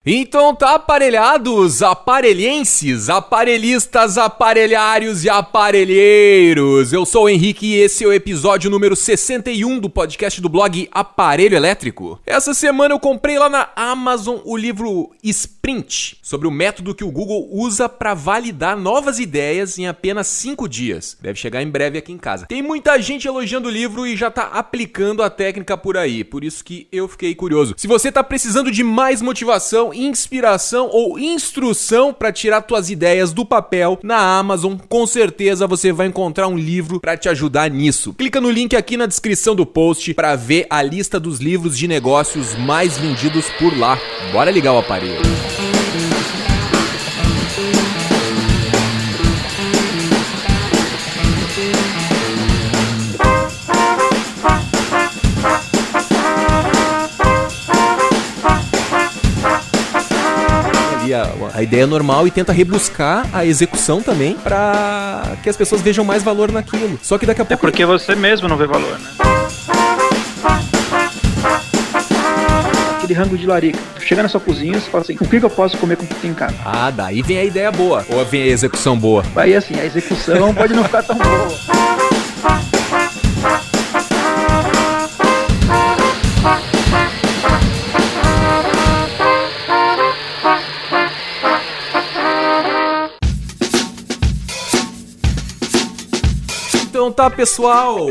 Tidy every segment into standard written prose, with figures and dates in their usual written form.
Então tá, aparelhados, aparelhenses, aparelhistas, aparelhários e aparelheiros. Eu sou o Henrique e esse é o episódio número 61 do podcast do blog Aparelho Elétrico. Essa semana eu comprei lá na Amazon o livro Sprint, sobre o método que o Google usa para validar novas ideias em apenas 5 dias. Deve chegar em breve aqui em casa. Tem muita gente elogiando o livro e já tá aplicando a técnica por aí, por isso que eu fiquei curioso. Se você tá precisando de mais motivação, inspiração ou instrução para tirar tuas ideias do papel, na Amazon, com certeza você vai encontrar um livro para te ajudar nisso. Clica no link aqui na descrição do post para ver a lista dos livros de negócios mais vendidos por lá. Bora ligar o aparelho. A ideia é normal e tenta rebuscar a execução também pra que as pessoas vejam mais valor naquilo. Só que daqui a pouco... É porque você mesmo não vê valor, né? Aquele rango de larica. Tu chega na sua cozinha e fala assim, o que eu posso comer com o que tem em casa? Ah, daí vem a ideia boa. Ou vem a execução boa. Aí assim, a execução pode não ficar tão boa. Então tá, pessoal,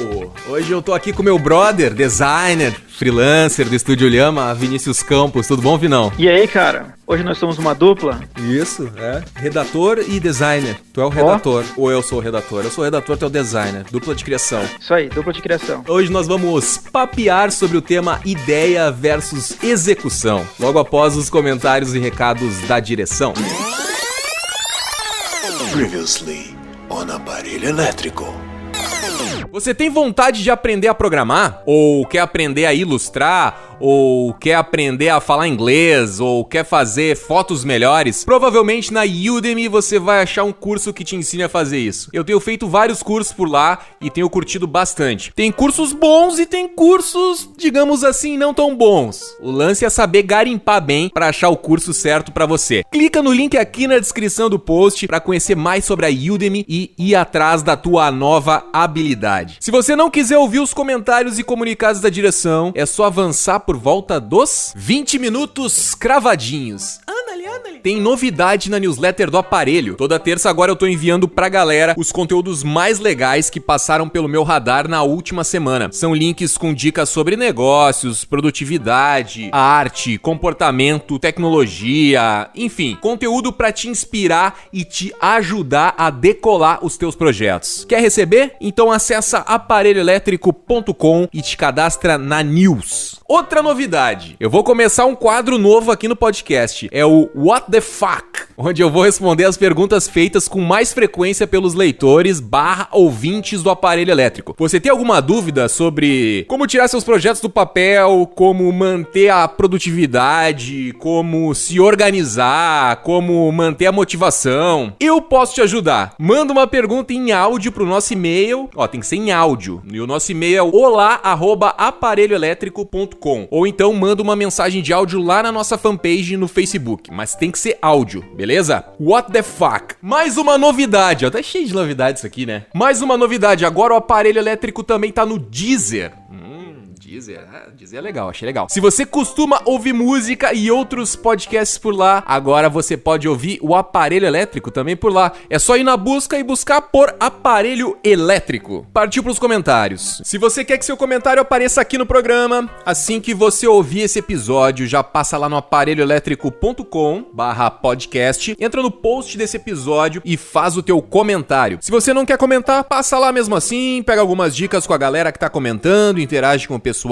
hoje eu tô aqui com meu brother, designer, freelancer do Estúdio Lhama, Vinícius Campos. Tudo bom, Vinão? E aí, cara? Hoje nós somos uma dupla. Isso, é. Redator e designer. Tu é o redator, ou eu sou o redator? Eu sou o redator, tu é o designer. Dupla de criação. Isso aí, dupla de criação. Hoje nós vamos papear sobre o tema ideia versus execução, logo após os comentários e recados da direção. Previously on Aparelho Elétrico. Você tem vontade de aprender a programar? Ou quer aprender a ilustrar? Ou quer aprender a falar inglês? Ou quer fazer fotos melhores? Provavelmente na Udemy você vai achar um curso que te ensine a fazer isso. Eu tenho feito vários cursos por lá e tenho curtido bastante. Tem cursos bons e tem cursos, digamos assim, não tão bons. O lance é saber garimpar bem para achar o curso certo para você. Clica no link aqui na descrição do post para conhecer mais sobre a Udemy e ir atrás da tua nova habilidade. Se você não quiser ouvir os comentários e comunicados da direção, é só avançar por volta dos 20 minutos cravadinhos. Anda-lhe. Tem novidade na newsletter do Aparelho. Toda terça agora eu tô enviando pra galera os conteúdos mais legais que passaram pelo meu radar na última semana. São links com dicas sobre negócios, produtividade, arte, comportamento, tecnologia, enfim, conteúdo pra te inspirar e te ajudar a decolar os teus projetos. Quer receber? Então acessa aparelhoelétrico.com e te cadastra na news. Outra novidade, eu vou começar um quadro novo aqui no podcast, é o What the Fuck, onde eu vou responder as perguntas feitas com mais frequência pelos leitores / ouvintes do Aparelho Elétrico. Você tem alguma dúvida sobre como tirar seus projetos do papel, como manter a produtividade, como se organizar, como manter a motivação? Eu posso te ajudar. Manda uma pergunta em áudio pro nosso e-mail, tem que ser em áudio, e o nosso e-mail é olá@aparelhoelétrico.com. Ou então manda uma mensagem de áudio lá na nossa fanpage no Facebook, mas tem que ser áudio, beleza? What the fuck? Mais uma novidade, tá cheio de novidades isso aqui, né? Mais uma novidade, agora o Aparelho Elétrico também tá no Deezer. Deezer é legal, achei legal. Se você costuma ouvir música e outros podcasts por lá, agora você pode ouvir o Aparelho Elétrico também por lá. É só ir na busca e buscar por Aparelho Elétrico. Partiu pros comentários. Se você quer que seu comentário apareça aqui no programa, assim que você ouvir esse episódio, já passa lá no aparelhoelétrico.com/podcast, entra no post desse episódio e faz o teu comentário. Se você não quer comentar, passa lá mesmo assim, pega algumas dicas com a galera que tá comentando, interage com o pessoal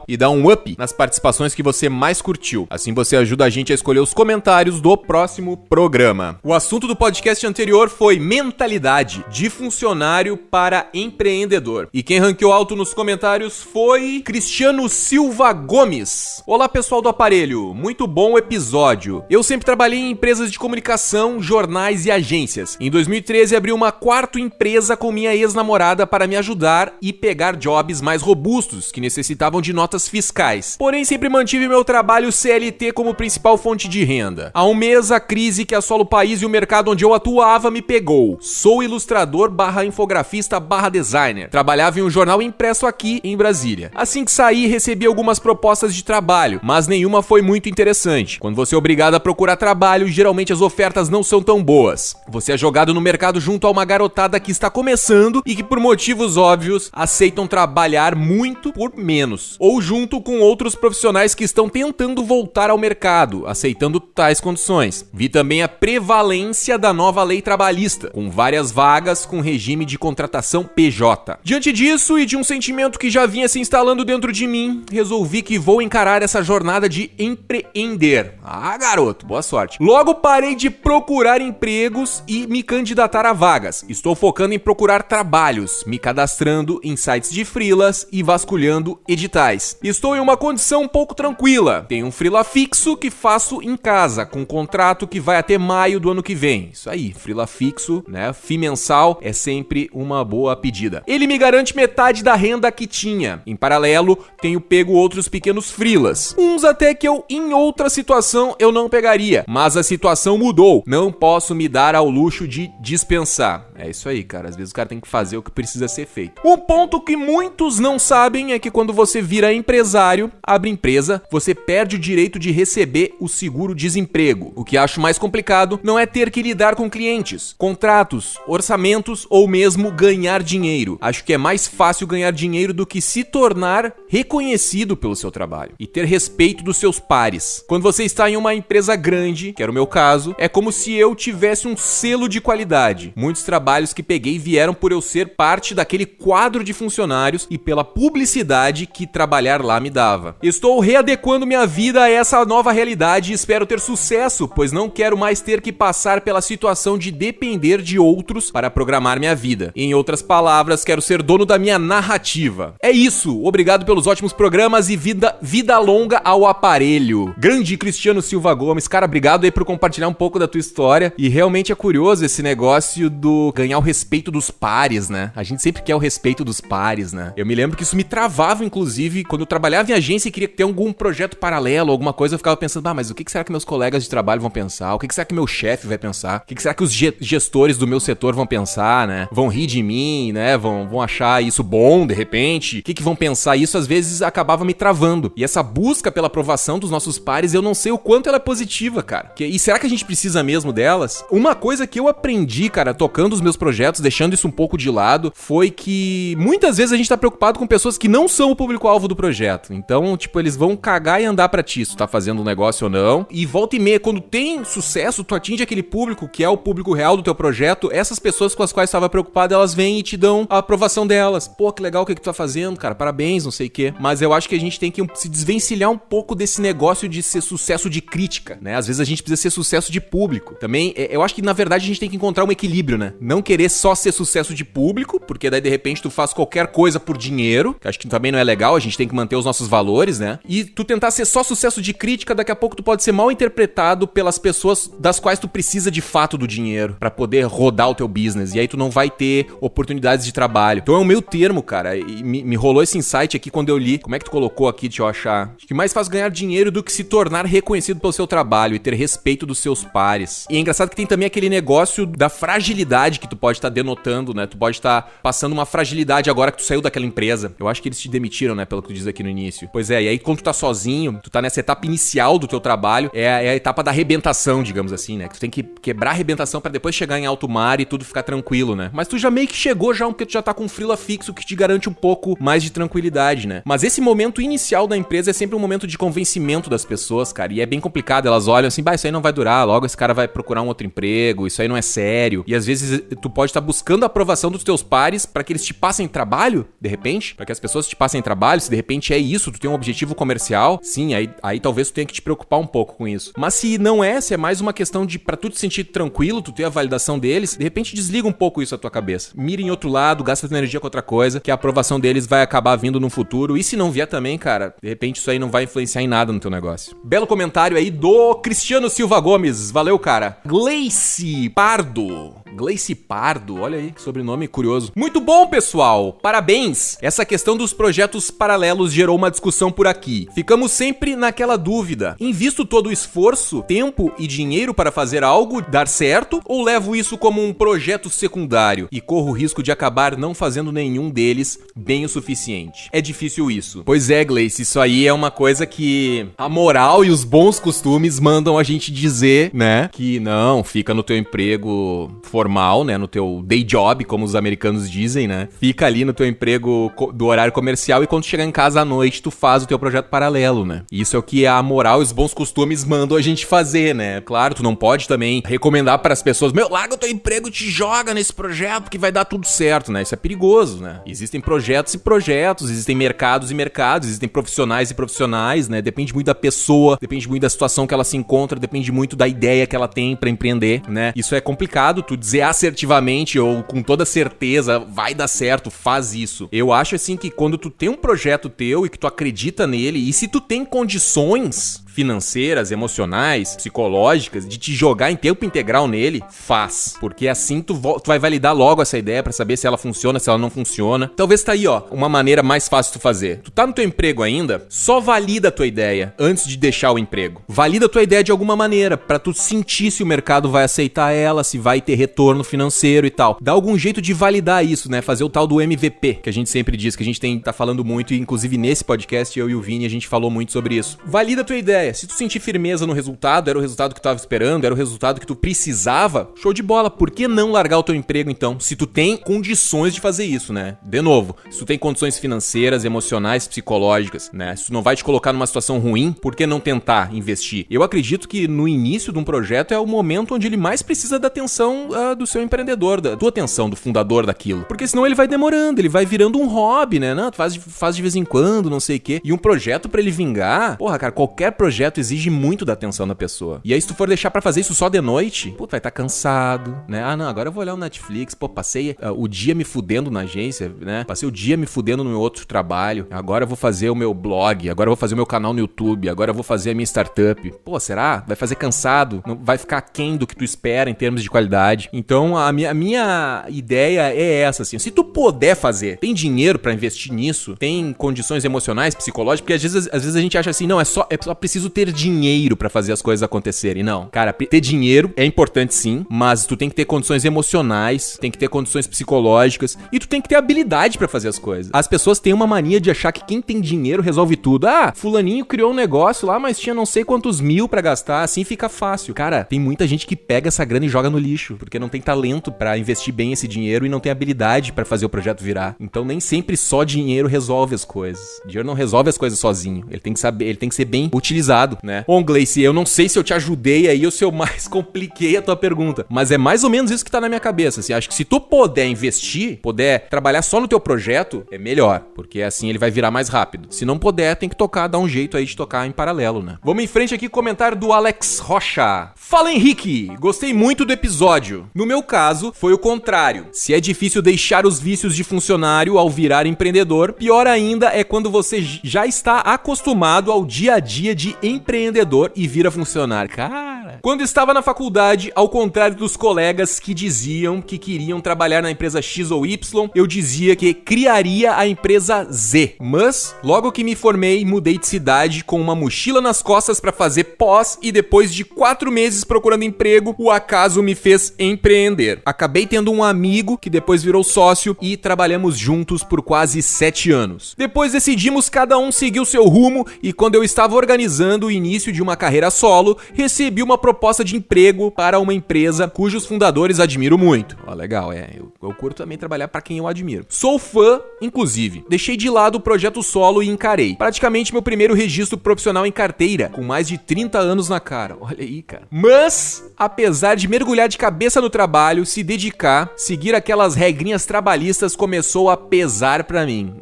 e dá um up nas participações que você mais curtiu. Assim você ajuda a gente a escolher os comentários do próximo programa. O assunto do podcast anterior foi mentalidade de funcionário para empreendedor. E quem ranqueou alto nos comentários foi Cristiano Silva Gomes. Olá, pessoal do Aparelho, muito bom o episódio. Eu sempre trabalhei em empresas de comunicação, jornais e agências. Em 2013 abri uma quarta empresa com minha ex-namorada para me ajudar e pegar jobs mais robustos que necessitavam necessitavam de notas fiscais. Porém, sempre mantive meu trabalho CLT como principal fonte de renda. Há um mês, a crise que assola o país e o mercado onde eu atuava me pegou. Sou ilustrador / infografista / designer. Trabalhava em um jornal impresso aqui em Brasília. Assim que saí, recebi algumas propostas de trabalho, mas nenhuma foi muito interessante. Quando você é obrigado a procurar trabalho, geralmente as ofertas não são tão boas. Você é jogado no mercado junto a uma garotada que está começando e que, por motivos óbvios, aceitam trabalhar muito por menos. Ou junto com outros profissionais que estão tentando voltar ao mercado, aceitando tais condições. Vi também a prevalência da nova lei trabalhista, com várias vagas com regime de contratação PJ. Diante disso e de um sentimento que já vinha se instalando dentro de mim, resolvi que vou encarar essa jornada de empreender. Ah, garoto, boa sorte. Logo parei de procurar empregos e me candidatar a vagas. Estou focando em procurar trabalhos, me cadastrando em sites de freelas e vasculhando editais. Estou em uma condição um pouco tranquila. Tenho um freela fixo que faço em casa, com um contrato que vai até maio do ano que vem. Isso aí, freela fixo, né? FII mensal é sempre uma boa pedida. Ele me garante metade da renda que tinha. Em paralelo, tenho pego outros pequenos freelas. Uns até que eu, em outra situação, eu não pegaria. Mas a situação mudou. Não posso me dar ao luxo de dispensar. É isso aí, cara. Às vezes o cara tem que fazer o que precisa ser feito. Um ponto que muitos não sabem é que quando você vira empresário, abre empresa, você perde o direito de receber o seguro-desemprego. O que acho mais complicado não é ter que lidar com clientes, contratos, orçamentos ou mesmo ganhar dinheiro. Acho que é mais fácil ganhar dinheiro do que se tornar reconhecido pelo seu trabalho e ter respeito dos seus pares. Quando você está em uma empresa grande, que era o meu caso, é como se eu tivesse um selo de qualidade. Muitos trabalhos que peguei vieram por eu ser parte daquele quadro de funcionários e pela publicidade que trabalhar lá me dava. Estou readequando minha vida a essa nova realidade e espero ter sucesso, pois não quero mais ter que passar pela situação de depender de outros para programar minha vida. Em outras palavras, quero ser dono da minha narrativa. É isso, obrigado pelos ótimos programas e vida longa ao aparelho. Grande Cristiano Silva Gomes, cara, obrigado aí por compartilhar um pouco da tua história. E realmente é curioso esse negócio do ganhar o respeito dos pares, né? A gente sempre quer o respeito dos pares, né? Eu me lembro que isso me travava, inclusive, quando eu trabalhava em agência e queria ter algum projeto paralelo, alguma coisa, eu ficava pensando, mas o que será que meus colegas de trabalho vão pensar? O que será que meu chefe vai pensar? O que será que os gestores do meu setor vão pensar, né? Vão rir de mim, né? Vão achar isso bom, de repente? O que vão pensar? Isso, às vezes, acabava me travando. E essa busca pela aprovação dos nossos pares, eu não sei o quanto ela é positiva, cara. E será que a gente precisa mesmo delas? Uma coisa que eu aprendi, cara, tocando os meus projetos, deixando isso um pouco de lado, foi que muitas vezes a gente tá preocupado com pessoas que não são o público-alvo do projeto. Então, tipo, eles vão cagar e andar pra ti, se tu tá fazendo um negócio ou não. E volta e meia, quando tem sucesso, tu atinge aquele público que é o público real do teu projeto, essas pessoas com as quais tu tava preocupado, elas vêm e te dão a aprovação delas. Pô, que legal o que tu tá fazendo, cara, parabéns, não sei o quê. Mas eu acho que a gente tem que se desvencilhar um pouco desse negócio de ser sucesso de crítica, né? Às vezes a gente precisa ser sucesso de público. Também, eu acho que na verdade a gente tem que encontrar um equilíbrio, né? Não querer só ser sucesso de público, porque daí de repente tu faz qualquer coisa por dinheiro, que acho que também não é legal, a gente tem que manter os nossos valores, né? E tu tentar ser só sucesso de crítica, daqui a pouco tu pode ser mal interpretado pelas pessoas das quais tu precisa de fato do dinheiro pra poder rodar o teu business, e aí tu não vai ter oportunidades de trabalho. Então é um meio termo, cara, e me rolou esse insight aqui quando eu li. Como é que tu colocou aqui, deixa eu achar? Acho que mais faz ganhar dinheiro do que se tornar reconhecido pelo seu trabalho e ter respeito dos seus pares. E é engraçado que tem também aquele negócio da fragilidade que tu pode estar denotando, né? Tu pode estar passando uma fragilidade agora que tu saiu daquela empresa. Eu acho que eles te demitiram, né? Pelo que tu diz aqui no início. Pois é, e aí quando tu tá sozinho, tu tá nessa etapa inicial do teu trabalho, é a etapa da arrebentação, digamos assim, né? Que tu tem que quebrar a arrebentação pra depois chegar em alto mar e tudo ficar tranquilo, né? Mas tu já meio que chegou já, porque tu já tá com um freela fixo que te garante um pouco mais de tranquilidade, né? Mas esse momento inicial da empresa é sempre um momento de convencimento das pessoas, cara, e é bem complicado. Elas olham assim, isso aí não vai durar, logo esse cara vai procurar um outro emprego, isso aí não é sério. E às vezes tu pode estar buscando a aprovação dos teus pares pra que eles te passem trabalho, de repente, pra que as pessoas te passem trabalho. Se de repente é isso, tu tem um objetivo comercial, sim, aí talvez tu tenha que te preocupar um pouco com isso. Mas se não é, se é mais uma questão de pra tu te sentir tranquilo, tu ter a validação deles, de repente desliga um pouco isso da tua cabeça. Mira em outro lado, gasta tua energia com outra coisa, que a aprovação deles vai acabar vindo no futuro. E se não vier também, cara, de repente isso aí não vai influenciar em nada no teu negócio. Belo comentário aí do Cristiano Silva Gomes. Valeu, cara. Gleice Pardo. Gleice Pardo, olha aí, que sobrenome curioso. Muito bom, pessoal, parabéns! Essa questão dos projetos paralelos gerou uma discussão por aqui. Ficamos sempre naquela dúvida. Invisto todo o esforço, tempo e dinheiro para fazer algo dar certo ou levo isso como um projeto secundário e corro o risco de acabar não fazendo nenhum deles bem o suficiente? É difícil isso. Pois é, Gleice, isso aí é uma coisa que a moral e os bons costumes mandam a gente dizer, né, que não, fica no teu emprego formal, né, no teu day job, como os americanos dizem, né, fica ali no teu emprego do horário comercial e quando chegar em casa à noite, tu faz o teu projeto paralelo, né. Isso é o que a moral e os bons costumes mandam a gente fazer, né. Claro, tu não pode também recomendar para as pessoas, larga o teu emprego, te joga nesse projeto que vai dar tudo certo, né. Isso é perigoso, né. Existem projetos e projetos, existem mercados e mercados, existem profissionais e profissionais, né. Depende muito da pessoa, depende muito da situação que ela se encontra, depende muito da ideia que ela tem pra empreender, né. Isso é complicado, tu dizer assertivamente ou com toda certeza, vai dar certo, faz isso. Eu acho assim que quando tu tem um projeto teu e que tu acredita nele, e se tu tem condições financeiras, emocionais, psicológicas, de te jogar em tempo integral nele, faz. Porque assim tu vai validar logo essa ideia pra saber se ela funciona, se ela não funciona. Talvez tá aí, ó, uma maneira mais fácil de tu fazer. Tu tá no teu emprego ainda, só valida a tua ideia antes de deixar o emprego. Valida a tua ideia de alguma maneira, pra tu sentir se o mercado vai aceitar ela, se vai ter retorno financeiro e tal. Dá algum jeito de validar isso, né? Fazer o tal do MVP, que a gente sempre diz, que a gente tá falando muito, e inclusive nesse podcast, eu e o Vini, a gente falou muito sobre isso. Valida a tua ideia. Se tu sentir firmeza no resultado, era o resultado que tu tava esperando, era o resultado que tu precisava, show de bola. Por que não largar o teu emprego, então? Se tu tem condições de fazer isso, né? De novo, se tu tem condições financeiras, emocionais, psicológicas, né? Se tu não vai te colocar numa situação ruim, por que não tentar investir? Eu acredito que no início de um projeto é o momento onde ele mais precisa da atenção do seu empreendedor, da tua atenção, do fundador daquilo. Porque senão ele vai demorando, ele vai virando um hobby, né? Não, tu faz de vez em quando, não sei o quê. E um projeto pra ele vingar, porra, cara, qualquer projeto exige muito da atenção da pessoa. E aí se tu for deixar pra fazer isso só de noite, pô, tu vai estar cansado, né? Ah, não, agora eu vou olhar o Netflix, pô, passei o dia me fudendo na agência, né? Passei o dia me fudendo no meu outro trabalho, agora eu vou fazer o meu blog, agora eu vou fazer o meu canal no YouTube, agora eu vou fazer a minha startup. Pô, será? Vai fazer cansado? Não vai ficar aquém do que tu espera em termos de qualidade? Então, a minha ideia é essa, assim, se tu puder fazer, tem dinheiro pra investir nisso, tem condições emocionais, psicológicas, porque às vezes a gente acha assim, não, é só preciso ter dinheiro pra fazer as coisas acontecerem. Não, cara, ter dinheiro é importante sim, mas tu tem que ter condições emocionais, tem que ter condições psicológicas e tu tem que ter habilidade pra fazer as coisas. As pessoas têm uma mania de achar que quem tem dinheiro resolve tudo. Ah, fulaninho criou um negócio lá, mas tinha não sei quantos mil pra gastar, assim fica fácil. Cara, tem muita gente que pega essa grana e joga no lixo, porque não tem talento pra investir bem esse dinheiro e não tem habilidade pra fazer o projeto virar. Então nem sempre só dinheiro resolve as coisas. Dinheiro não resolve as coisas sozinho. Ele tem que ser bem utilizado, né? Bom, Gleice, eu não sei se eu te ajudei aí ou se eu mais compliquei a tua pergunta, mas é mais ou menos isso que tá na minha cabeça, assim, acho que se tu puder investir, puder trabalhar só no teu projeto, é melhor, porque assim ele vai virar mais rápido. Se não puder, tem que dar um jeito aí de tocar em paralelo, né? Vamos em frente aqui, comentário do Alex Rocha. Fala, Henrique! Gostei muito do episódio. No meu caso, foi o contrário. Se é difícil deixar os vícios de funcionário ao virar empreendedor, pior ainda é quando você já está acostumado ao dia a dia de empreendedor e vira funcionário. Cara, quando estava na faculdade, ao contrário dos colegas que diziam que queriam trabalhar na empresa X ou Y, eu dizia que criaria a empresa Z. Mas, logo que me formei, mudei de cidade com uma mochila nas costas para fazer pós e depois de 4 meses procurando emprego, o acaso me fez empreender. Acabei tendo um amigo que depois virou sócio e trabalhamos juntos por quase 7 anos. Depois decidimos cada um seguir o seu rumo e quando eu estava organizando o início de uma carreira solo, recebi uma proposta de emprego para uma empresa cujos fundadores admiro muito. Ó, legal, eu curto também trabalhar para quem eu admiro. Sou fã, inclusive. Deixei de lado o projeto solo e encarei. Praticamente meu primeiro registro profissional em carteira, com mais de 30 anos na cara. Olha aí, cara. Mas, apesar de mergulhar de cabeça no trabalho, se dedicar, seguir aquelas regrinhas trabalhistas começou a pesar pra mim.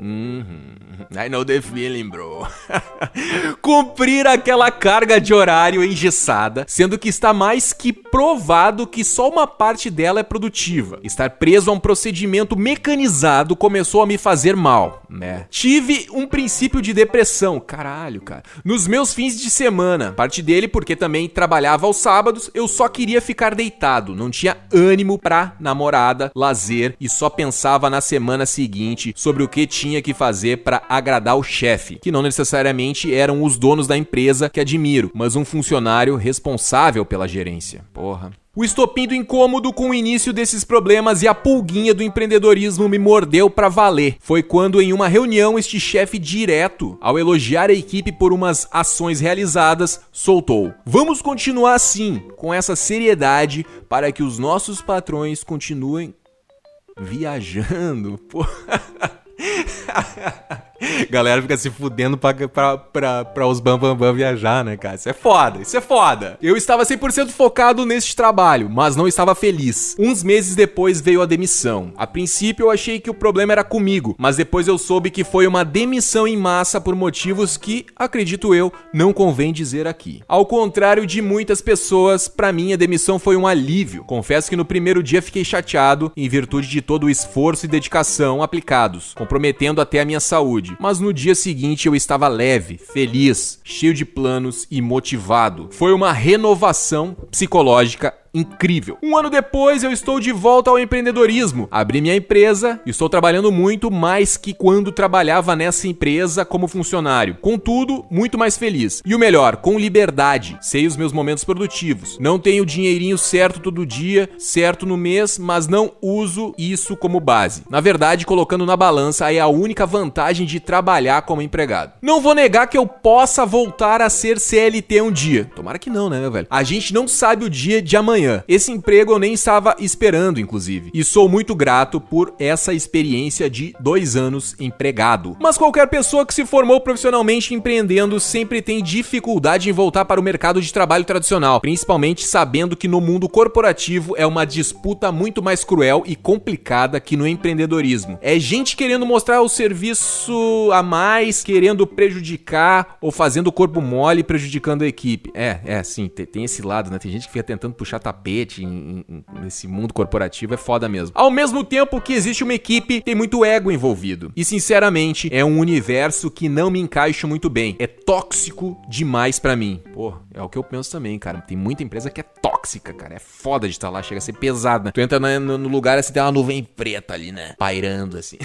I know the feeling, bro. Cumprir aquela carga de horário engessada, sendo que está mais que provado que só uma parte dela é produtiva. Estar preso a um procedimento mecanizado começou a me fazer mal, né? Tive um princípio de depressão, caralho, cara, nos meus fins de semana. Parte dele porque também trabalhava aos sábados, eu só queria ficar deitado, não tinha ânimo pra namorada, lazer e só pensava na semana seguinte sobre o que tinha que fazer pra agradar o chefe, que não necessariamente eram os donos da empresa que admiro, mas um funcionário responsável pela gerência. Porra. O estopim do incômodo com o início desses problemas e a pulguinha do empreendedorismo me mordeu pra valer. Foi quando em uma reunião este chefe direto, ao elogiar a equipe por umas ações realizadas, soltou: "Vamos continuar assim, com essa seriedade, para que os nossos patrões continuem viajando." Pô. Galera fica se fudendo pra os bambambam viajar, né, cara? Isso é foda. Eu estava 100% focado neste trabalho, mas não estava feliz. Uns meses depois veio a demissão. A princípio eu achei que o problema era comigo, mas depois eu soube que foi uma demissão em massa por motivos que, acredito eu, não convém dizer aqui. Ao contrário de muitas pessoas, pra mim a demissão foi um alívio. Confesso que no primeiro dia fiquei chateado em virtude de todo o esforço e dedicação aplicados, comprometendo até a minha saúde. Mas no dia seguinte eu estava leve, feliz, cheio de planos e motivado. Foi uma renovação psicológica incrível. Um ano depois eu estou de volta ao empreendedorismo. Abri minha empresa e estou trabalhando muito mais que quando trabalhava nessa empresa como funcionário. Contudo, muito mais feliz. E o melhor, com liberdade. Sei os meus momentos produtivos. Não tenho o dinheirinho certo todo dia, certo no mês, mas não uso isso como base. Na verdade, colocando na balança, é a única vantagem de trabalhar como empregado. Não vou negar que eu possa voltar a ser CLT um dia. Tomara que não, né, meu velho? A gente não sabe o dia de amanhã. Esse emprego eu nem estava esperando, inclusive. E sou muito grato por essa experiência de 2 anos empregado. Mas qualquer pessoa que se formou profissionalmente empreendendo sempre tem dificuldade em voltar para o mercado de trabalho tradicional, principalmente sabendo que no mundo corporativo é uma disputa muito mais cruel e complicada que no empreendedorismo. É gente querendo mostrar o serviço a mais, querendo prejudicar ou fazendo o corpo mole prejudicando a equipe. Sim, tem esse lado, né? Tem gente que fica tentando puxar tapete nesse mundo corporativo, é foda mesmo. Ao mesmo tempo que existe uma equipe, tem muito ego envolvido. E sinceramente, é um universo que não me encaixa muito bem. É tóxico demais pra mim. Pô, é o que eu penso também, cara. Tem muita empresa que é tóxica, cara. É foda de estar lá, chega a ser pesada. Tu entra no lugar assim, tem uma nuvem preta ali, né? Pairando assim.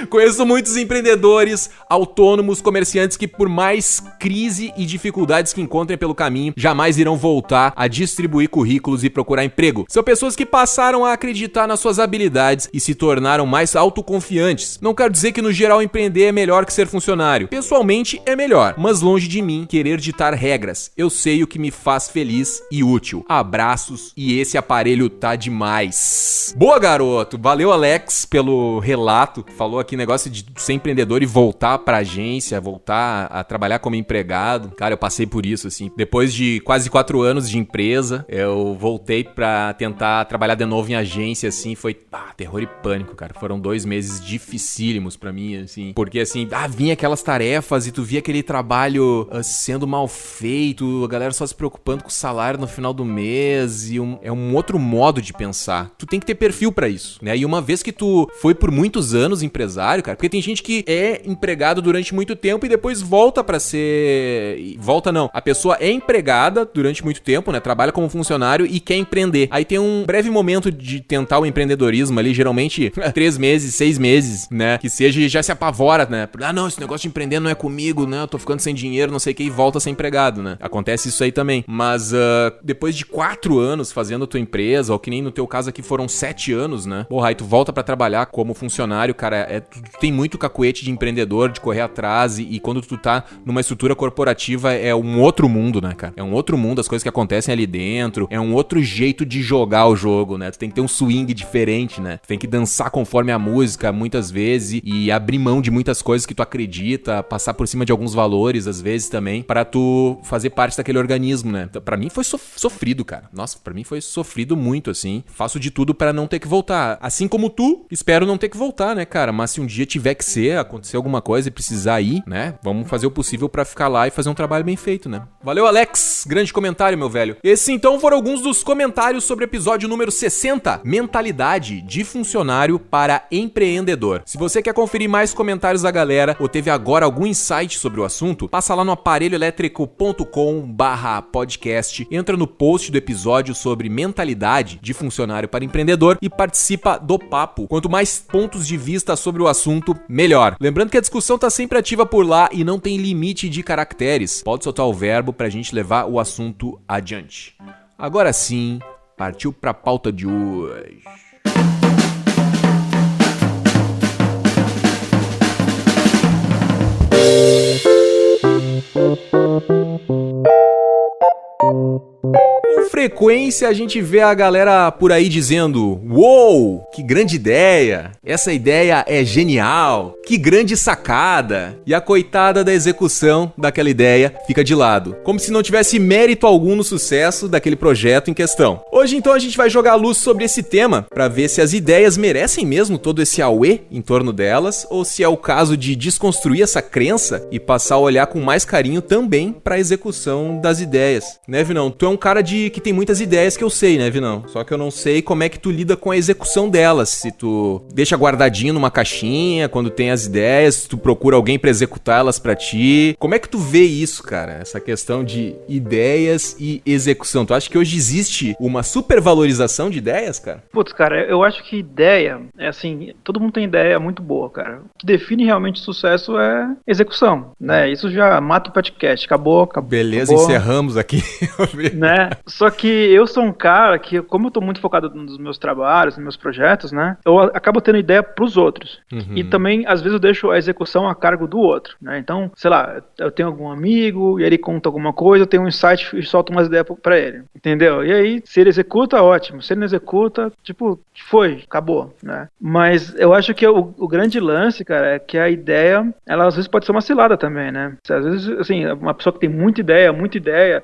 Conheço muitos empreendedores, autônomos, comerciantes que por mais crise e dificuldades que encontrem pelo caminho, jamais irão voltar a distribuir currículos e procurar emprego. São pessoas que passaram a acreditar nas suas habilidades e se tornaram mais autoconfiantes. Não quero dizer que no geral empreender é melhor que ser funcionário. Pessoalmente é melhor, mas longe de mim querer ditar regras. Eu sei o que me faz feliz e útil. Abraços e esse aparelho tá demais. Boa, garoto! Valeu, Alex, pelo relato. Falou aqui negócio de ser empreendedor e voltar pra agência, voltar a trabalhar como empregado. Cara, eu passei por isso, assim. Depois de quase 4 anos de empresa, eu voltei pra tentar trabalhar de novo em agência, assim. Foi terror e pânico, cara. Foram 2 meses dificílimos pra mim, assim. Porque, assim, vinha aquelas tarefas e tu via aquele trabalho sendo mal feito, a galera só se preocupando com o salário no final do mês. E é um outro modo de pensar. Tu tem que ter perfil pra isso, né? E uma vez que tu foi por muitos anos empresário, cara, porque tem gente que é empregado durante muito tempo e depois volta pra ser... Volta não. A pessoa é empregada durante muito tempo, né? Trabalha como funcionário e quer empreender. Aí tem um breve momento de tentar o empreendedorismo ali, geralmente 3 meses, 6 meses, né? Que seja e já se apavora, né? Não, esse negócio de empreender não é comigo, né? Eu tô ficando sem dinheiro, não sei o que, e volta a ser empregado, né? Acontece isso aí também. Mas depois de 4 anos fazendo a tua empresa, ou que nem no teu caso aqui foram 7 anos, né? Porra, aí tu volta pra trabalhar como funcionário, cara, tu tem muito cacuete de empreendedor, de correr atrás, e quando tu tá numa estrutura corporativa é um outro mundo, né, cara? É um outro mundo, as coisas que acontecem ali dentro, é um outro jeito de jogar o jogo, né? Tu tem que ter um swing diferente, né? Tu tem que dançar conforme a música, muitas vezes, e abrir mão de muitas coisas que tu acredita, passar por cima de alguns valores, às vezes, também, pra tu fazer parte daquele organismo, né? Então, pra mim foi sofrido, cara. Nossa, pra mim foi sofrido muito, assim. Faço de tudo pra não ter que voltar. Assim como tu, espero não ter que voltar, né, cara? Mas se um dia tiver que acontecer alguma coisa e precisar ir, né? Vamos fazer o possível pra ficar lá e fazer um trabalho bem feito, né? Valeu, Alex! Grande comentário, meu velho. Esses, então, foram alguns dos comentários sobre o episódio número 60, Mentalidade de Funcionário para Empreendedor. Se você quer conferir mais comentários da galera ou teve agora algum insight sobre o assunto, passa lá no aparelhoelétrico.com/podcast, entra no post do episódio sobre mentalidade de funcionário para empreendedor e participa do papo. Quanto mais pontos de vista sobre o assunto, melhor. Lembrando que a discussão tá sempre ativa por lá e não tem limite de caracteres. Pode soltar o verbo pra gente levar o assunto adiante. Agora sim, partiu pra pauta de hoje. Com frequência a gente vê a galera por aí dizendo: "Uou, que grande ideia! Essa ideia é genial! Que grande sacada!" E a coitada da execução daquela ideia fica de lado, como se não tivesse mérito algum no sucesso daquele projeto em questão. Hoje então a gente vai jogar a luz sobre esse tema para ver se as ideias merecem mesmo todo esse auê em torno delas ou se é o caso de desconstruir essa crença e passar a olhar com mais carinho também para a execução das ideias. Né, Vinão? Tu é um cara que tem muitas ideias que eu sei, né, Vinão? Só que eu não sei como é que tu lida com a execução delas. Se tu deixa guardadinho numa caixinha quando tem as ideias, se tu procura alguém pra executar elas pra ti. Como é que tu vê isso, cara? Essa questão de ideias e execução. Tu acha que hoje existe uma supervalorização de ideias, cara? Putz, cara, eu acho que ideia é assim, todo mundo tem ideia muito boa, cara. O que define realmente sucesso é execução, né? Isso já mata o podcast. Acabou. Beleza, acabou. Encerramos aqui. Né? Só que eu sou um cara que, como eu tô muito focado nos meus trabalhos, nos meus projetos, né? Eu acabo tendo ideia pros outros. E também, às vezes, eu deixo a execução a cargo do outro, né? Então, sei lá, eu tenho algum amigo e ele conta alguma coisa, eu tenho um insight e solto umas ideias pra ele. Entendeu? E aí, se ele executa, ótimo. Se ele não executa, tipo, foi, acabou, né? Mas eu acho que o grande lance, cara, é que a ideia, ela às vezes pode ser uma cilada também, né? Às vezes, assim, uma pessoa que tem muita ideia,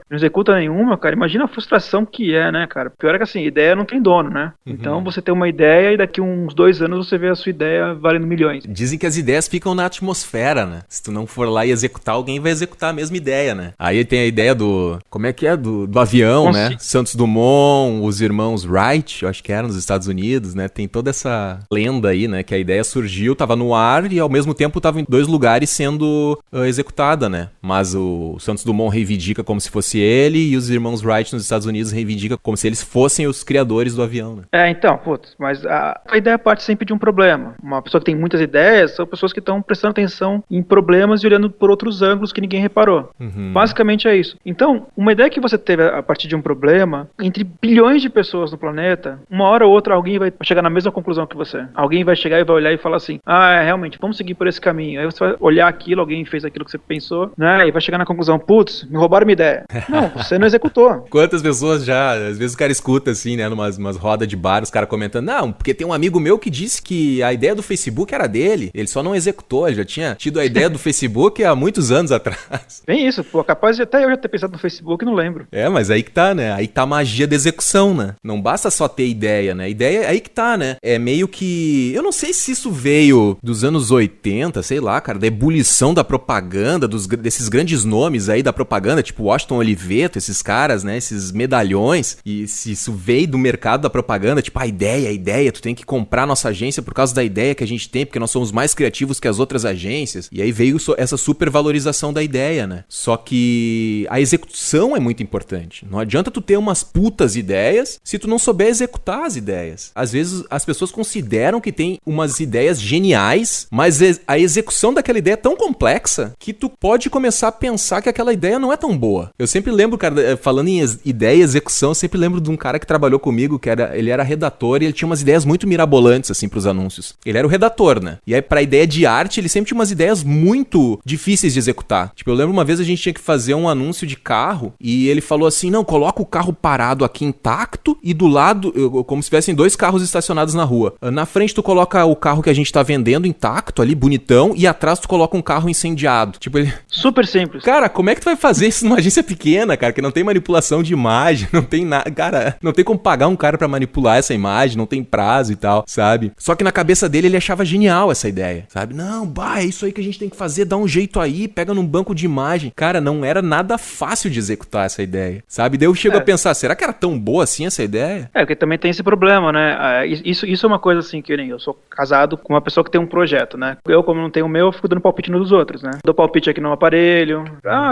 não executa nenhuma, cara, imagina a frustração que é, né, cara? Pior é que, assim, ideia não tem dono, né? Então, você tem uma ideia e daqui uns 2 anos você vê a sua ideia valendo milhões. Dizem que as ideias ficam na atmosfera, né? Se tu não for lá e executar, alguém vai executar a mesma ideia, né? Aí tem a ideia do... Como é que é? Do avião, né? Santos Dumont, os irmãos Wright, eu acho que eram nos Estados Unidos, né? Tem toda essa lenda aí, né? Que a ideia surgiu, tava no ar e ao mesmo tempo tava em 2 lugares sendo executada, né? Mas o Santos Dumont reivindica como se fosse ele e os irmãos Wright nos Estados Unidos reivindica como se eles fossem os criadores do avião, né? Então, putz, mas a ideia parte sempre de um problema. Uma pessoa que tem muitas ideias são pessoas que estão prestando atenção em problemas e olhando por outros ângulos que ninguém reparou. Basicamente é isso. Então, uma ideia que você teve a partir de um problema, entre bilhões de pessoas no planeta, uma hora ou outra alguém vai chegar na mesma conclusão que você. Alguém vai chegar e vai olhar e falar assim, realmente, vamos seguir por esse caminho. Aí você vai olhar aquilo, alguém fez aquilo que você pensou, né? E vai chegar na conclusão, putz, me roubaram minha ideia. Não, você não executou. Quantas pessoas já, às vezes o cara escuta assim, né, numas rodas de bar, os caras comentando, não, porque tem um amigo meu que disse que a ideia do Facebook era dele, ele só não executou, ele já tinha tido a ideia do Facebook há muitos anos atrás. Bem isso, pô, capaz de até eu já ter pensado no Facebook e não lembro. Mas aí que tá, né, aí tá a magia da execução, né, não basta só ter ideia, né, ideia aí que tá, né, é meio que, eu não sei se isso veio dos anos 80, sei lá, cara, da ebulição da propaganda, desses grandes nomes aí da propaganda, tipo Washington Oliveto, esses caras, né, esses medalhões, e se isso veio do mercado da propaganda, tipo, a ideia, tu tem que comprar nossa agência por causa da ideia que a gente tem, porque nós somos mais criativos que as outras agências, e aí veio essa supervalorização da ideia, né, só que a execução é muito importante, não adianta tu ter umas putas ideias se tu não souber executar as ideias. Às vezes as pessoas consideram que tem umas ideias geniais, mas a execução daquela ideia é tão complexa que tu pode começar a pensar que aquela ideia não é tão boa. Eu sempre lembro, cara, falando em ideia e execução, eu sempre lembro de um cara que trabalhou comigo, ele era redator e ele tinha umas ideias muito mirabolantes, assim, pros anúncios. Ele era o redator, né? E aí, pra ideia de arte, ele sempre tinha umas ideias muito difíceis de executar. Tipo, eu lembro uma vez a gente tinha que fazer um anúncio de carro e ele falou assim, não, coloca o carro parado aqui intacto e do lado, como se tivessem 2 carros estacionados na rua. Na frente tu coloca o carro que a gente tá vendendo intacto ali, bonitão, e atrás tu coloca um carro incendiado. Tipo, ele... Super simples. Cara, como é que tu vai fazer isso numa agência pequena, cara, que não tem manipulação de imagem? imagem, não tem nada, cara, não tem como pagar um cara pra manipular essa imagem, não tem prazo e tal, sabe? Só que na cabeça dele ele achava genial essa ideia, sabe? Não, é isso aí que a gente tem que fazer, dá um jeito aí, pega num banco de imagem. Cara, não era nada fácil de executar essa ideia, sabe? Daí eu chego a pensar, será que era tão boa assim essa ideia? Porque também tem esse problema, né? Isso é uma coisa assim, que eu sou casado com uma pessoa que tem um projeto, né? Eu, como não tenho o meu, eu fico dando palpite nos dos outros, né? Dou palpite aqui no aparelho.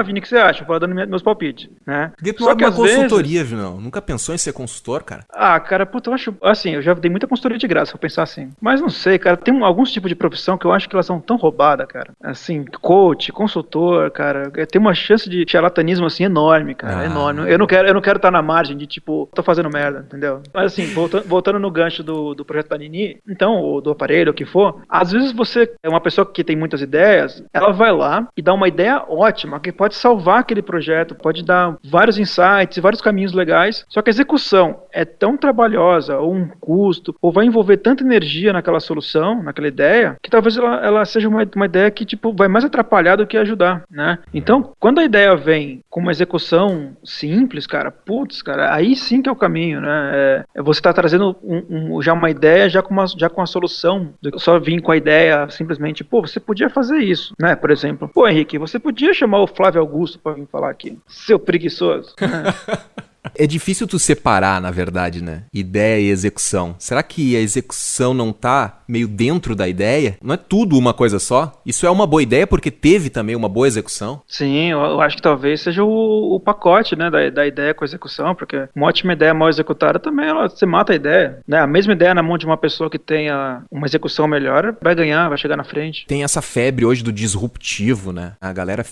Vini, o que você acha? Eu vou dando meus palpites, né? Porque tu não é uma consultoria, Vinão. Nunca pensou em ser consultor, cara? Cara, puta, eu acho, assim, eu já dei muita consultoria de graça, vou pensar assim. Mas não sei, cara, tem alguns tipos de profissão que eu acho que elas são tão roubadas, cara. Assim, coach, consultor, cara, tem uma chance de charlatanismo, assim, enorme, cara, enorme. Eu não quero estar na margem de, tipo, tô fazendo merda, entendeu? Mas, assim, voltando no gancho do projeto Panini, então, ou do aparelho, o que for, às vezes você é uma pessoa que tem muitas ideias, ela vai lá e dá uma ideia ótima, que pode salvar aquele projeto, pode dar vários insights, vários caminhos legais, só que a execução é tão trabalhosa, ou um custo, ou vai envolver tanta energia naquela solução, naquela ideia, que talvez ela seja uma ideia que, tipo, vai mais atrapalhar do que ajudar, né? Então, quando a ideia vem com uma execução simples, cara, aí sim que é o caminho, né? Você tá trazendo já uma ideia, já com a solução, só vir com a ideia simplesmente, você podia fazer isso, né? Por exemplo, Henrique, você podia chamar o Flávio Augusto pra vir falar aqui, seu preguiçoso. É difícil tu separar, na verdade, né? Ideia e execução. Será que a execução não tá meio dentro da ideia? Não é tudo uma coisa só? Isso é uma boa ideia porque teve também uma boa execução? Sim, eu acho que talvez seja o pacote, né, da ideia com a execução, porque uma ótima ideia mal executada também, você mata a ideia, né? A mesma ideia na mão de uma pessoa que tenha uma execução melhor, vai ganhar, vai chegar na frente. Tem essa febre hoje do disruptivo, né? A galera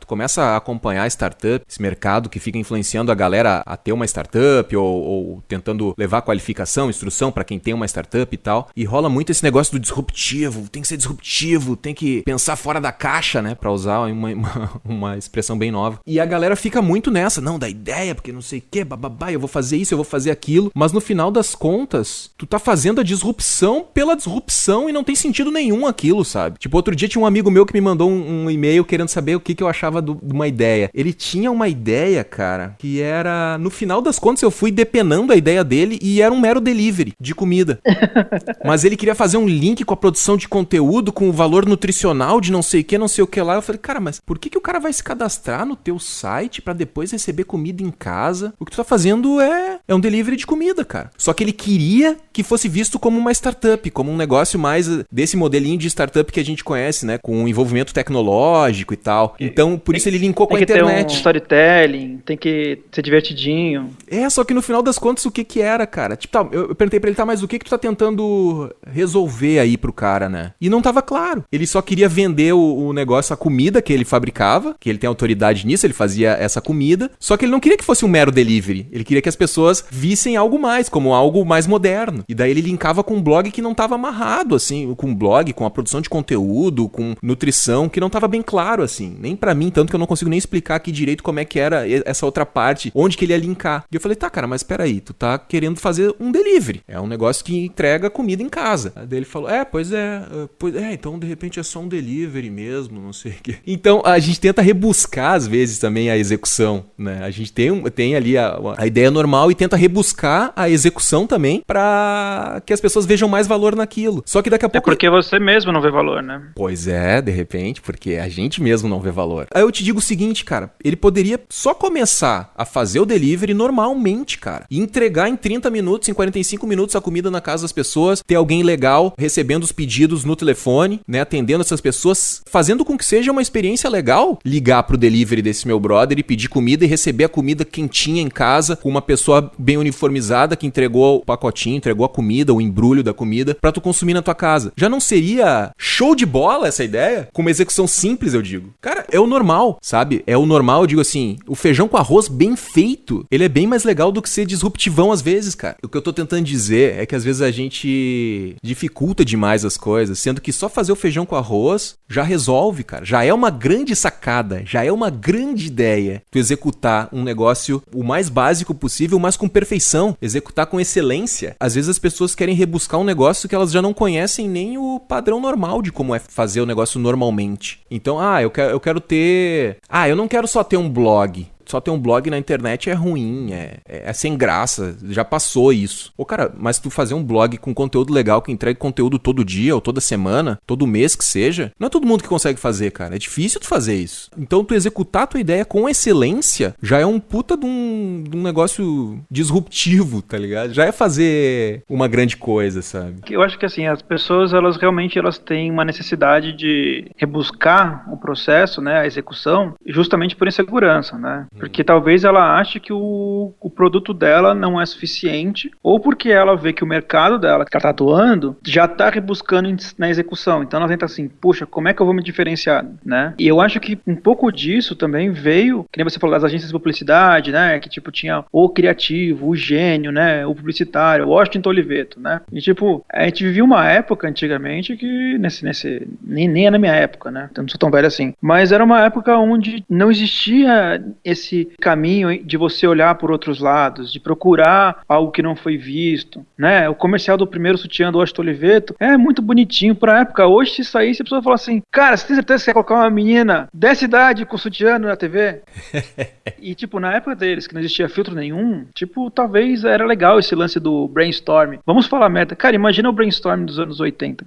tu começa a acompanhar a startup, esse mercado que fica influenciando a galera a ter uma startup ou tentando levar qualificação, instrução para quem tem uma startup e tal. E rola muito esse negócio do disruptivo, tem que ser disruptivo, tem que pensar fora da caixa, né? Pra usar uma expressão bem nova. E a galera fica muito nessa, não, da ideia, porque não sei o que, bababá, eu vou fazer isso, eu vou fazer aquilo. Mas no final das contas, tu tá fazendo a disrupção pela disrupção e não tem sentido nenhum aquilo, sabe? Tipo, outro dia tinha um amigo meu que me mandou um e-mail querendo saber o que eu achava de uma ideia. Ele tinha uma ideia, cara, que era... No final das contas, eu fui depenando a ideia dele e era um mero delivery de comida. Mas ele queria fazer um link com a produção de conteúdo, com o valor nutricional de não sei o que lá. Eu falei, cara, mas por que o cara vai se cadastrar no teu site pra depois receber comida em casa? O que tu tá fazendo é um delivery de comida, cara. Só que ele queria que fosse visto como uma startup, como um negócio mais desse modelinho de startup que a gente conhece, né? Com envolvimento tecnológico e tal. Então, por isso ele linkou com a internet. Tem que ter um storytelling, tem que ser divertidinho. Só que no final das contas, o que era, cara? Tipo, tá, eu perguntei pra ele, mas o que tu tá tentando resolver aí pro cara, né? E não tava claro. Ele só queria vender o negócio, a comida que ele fabricava, que ele tem autoridade nisso, ele fazia essa comida, só que ele não queria que fosse um mero delivery. Ele queria que as pessoas vissem algo mais, como algo mais moderno. E daí ele linkava com um blog que não tava amarrado, assim, com um blog, com a produção de conteúdo, com nutrição, que não tava bem claro, assim. Nem pra mim, tanto que eu não consigo nem explicar aqui direito como é que era essa outra parte, onde que ele ia linkar. E eu falei, tá, cara, mas peraí, tu tá querendo fazer um delivery. É um negócio que entrega comida em casa. Daí ele falou, então de repente é só um delivery mesmo, não sei o quê. Então a gente tenta rebuscar às vezes também a execução, né? A gente tem ali a ideia normal e tenta rebuscar a execução também pra que as pessoas vejam mais valor naquilo. Só que daqui a pouco... É porque você mesmo não vê valor, né? Pois é, de repente, porque a gente mesmo não vê valor. Aí eu te digo o seguinte, cara, ele poderia só começar a fazer o delivery normalmente, cara. E entregar em 30 minutos, em 45 minutos a comida na casa das pessoas, ter alguém legal recebendo os pedidos no telefone, né, atendendo essas pessoas, fazendo com que seja uma experiência legal ligar pro delivery desse meu brother e pedir comida e receber a comida quentinha em casa, com uma pessoa bem uniformizada que entregou o pacotinho, entregou a comida, o embrulho da comida, pra tu consumir na tua casa. Já não seria show de bola essa ideia? Com uma execução simples, eu digo. Cara, é o normal, sabe? É o normal, eu digo assim, o feijão com arroz bem feito, ele é bem mais legal do que ser disruptivão às vezes, cara. O que eu tô tentando dizer é que às vezes a gente dificulta demais as coisas, sendo que só fazer o feijão com arroz já resolve, cara. Já é uma grande sacada, já é uma grande ideia tu executar um negócio o mais básico possível, mas com perfeição, executar com excelência. Às vezes as pessoas querem rebuscar um negócio que elas já não conhecem nem o padrão normal de como é fazer o negócio normalmente. Então, eu quero ter... eu não quero só ter um blog. só ter um blog na internet é ruim, é sem graça, já passou isso. Ô, cara, mas tu fazer um blog com conteúdo legal, que entregue conteúdo todo dia, ou toda semana, todo mês que seja, não é todo mundo que consegue fazer, cara. É difícil tu fazer isso. Então, tu executar a tua ideia com excelência já é um puta de um negócio disruptivo, tá ligado? Já é fazer uma grande coisa, sabe? Eu acho que, assim, as pessoas, elas realmente têm uma necessidade de rebuscar o processo, né, a execução, justamente por insegurança, né? Porque talvez ela ache que o produto dela não é suficiente, ou porque ela vê que o mercado dela, que ela tá atuando, já tá rebuscando na execução. Então ela tenta assim, puxa, como é que eu vou me diferenciar, né? E eu acho que um pouco disso também veio, que nem você falou das agências de publicidade, né? Que tipo tinha o criativo, o gênio, né? O publicitário, o Washington Oliveto, né? E tipo, a gente vivia uma época antigamente que nem é na minha época, né? Eu não sou tão velho assim. Mas era uma época onde não existia esse caminho de você olhar por outros lados, de procurar algo que não foi visto, né? O comercial do primeiro sutiã do Washington Oliveto é muito bonitinho pra época. Hoje, se saísse, a pessoa fala assim, cara, você tem certeza que você quer colocar uma menina dessa idade com sutiã na TV? E, tipo, na época deles, que não existia filtro nenhum, tipo, talvez era legal esse lance do brainstorm. Vamos falar meta. Cara, imagina o brainstorm dos anos 80.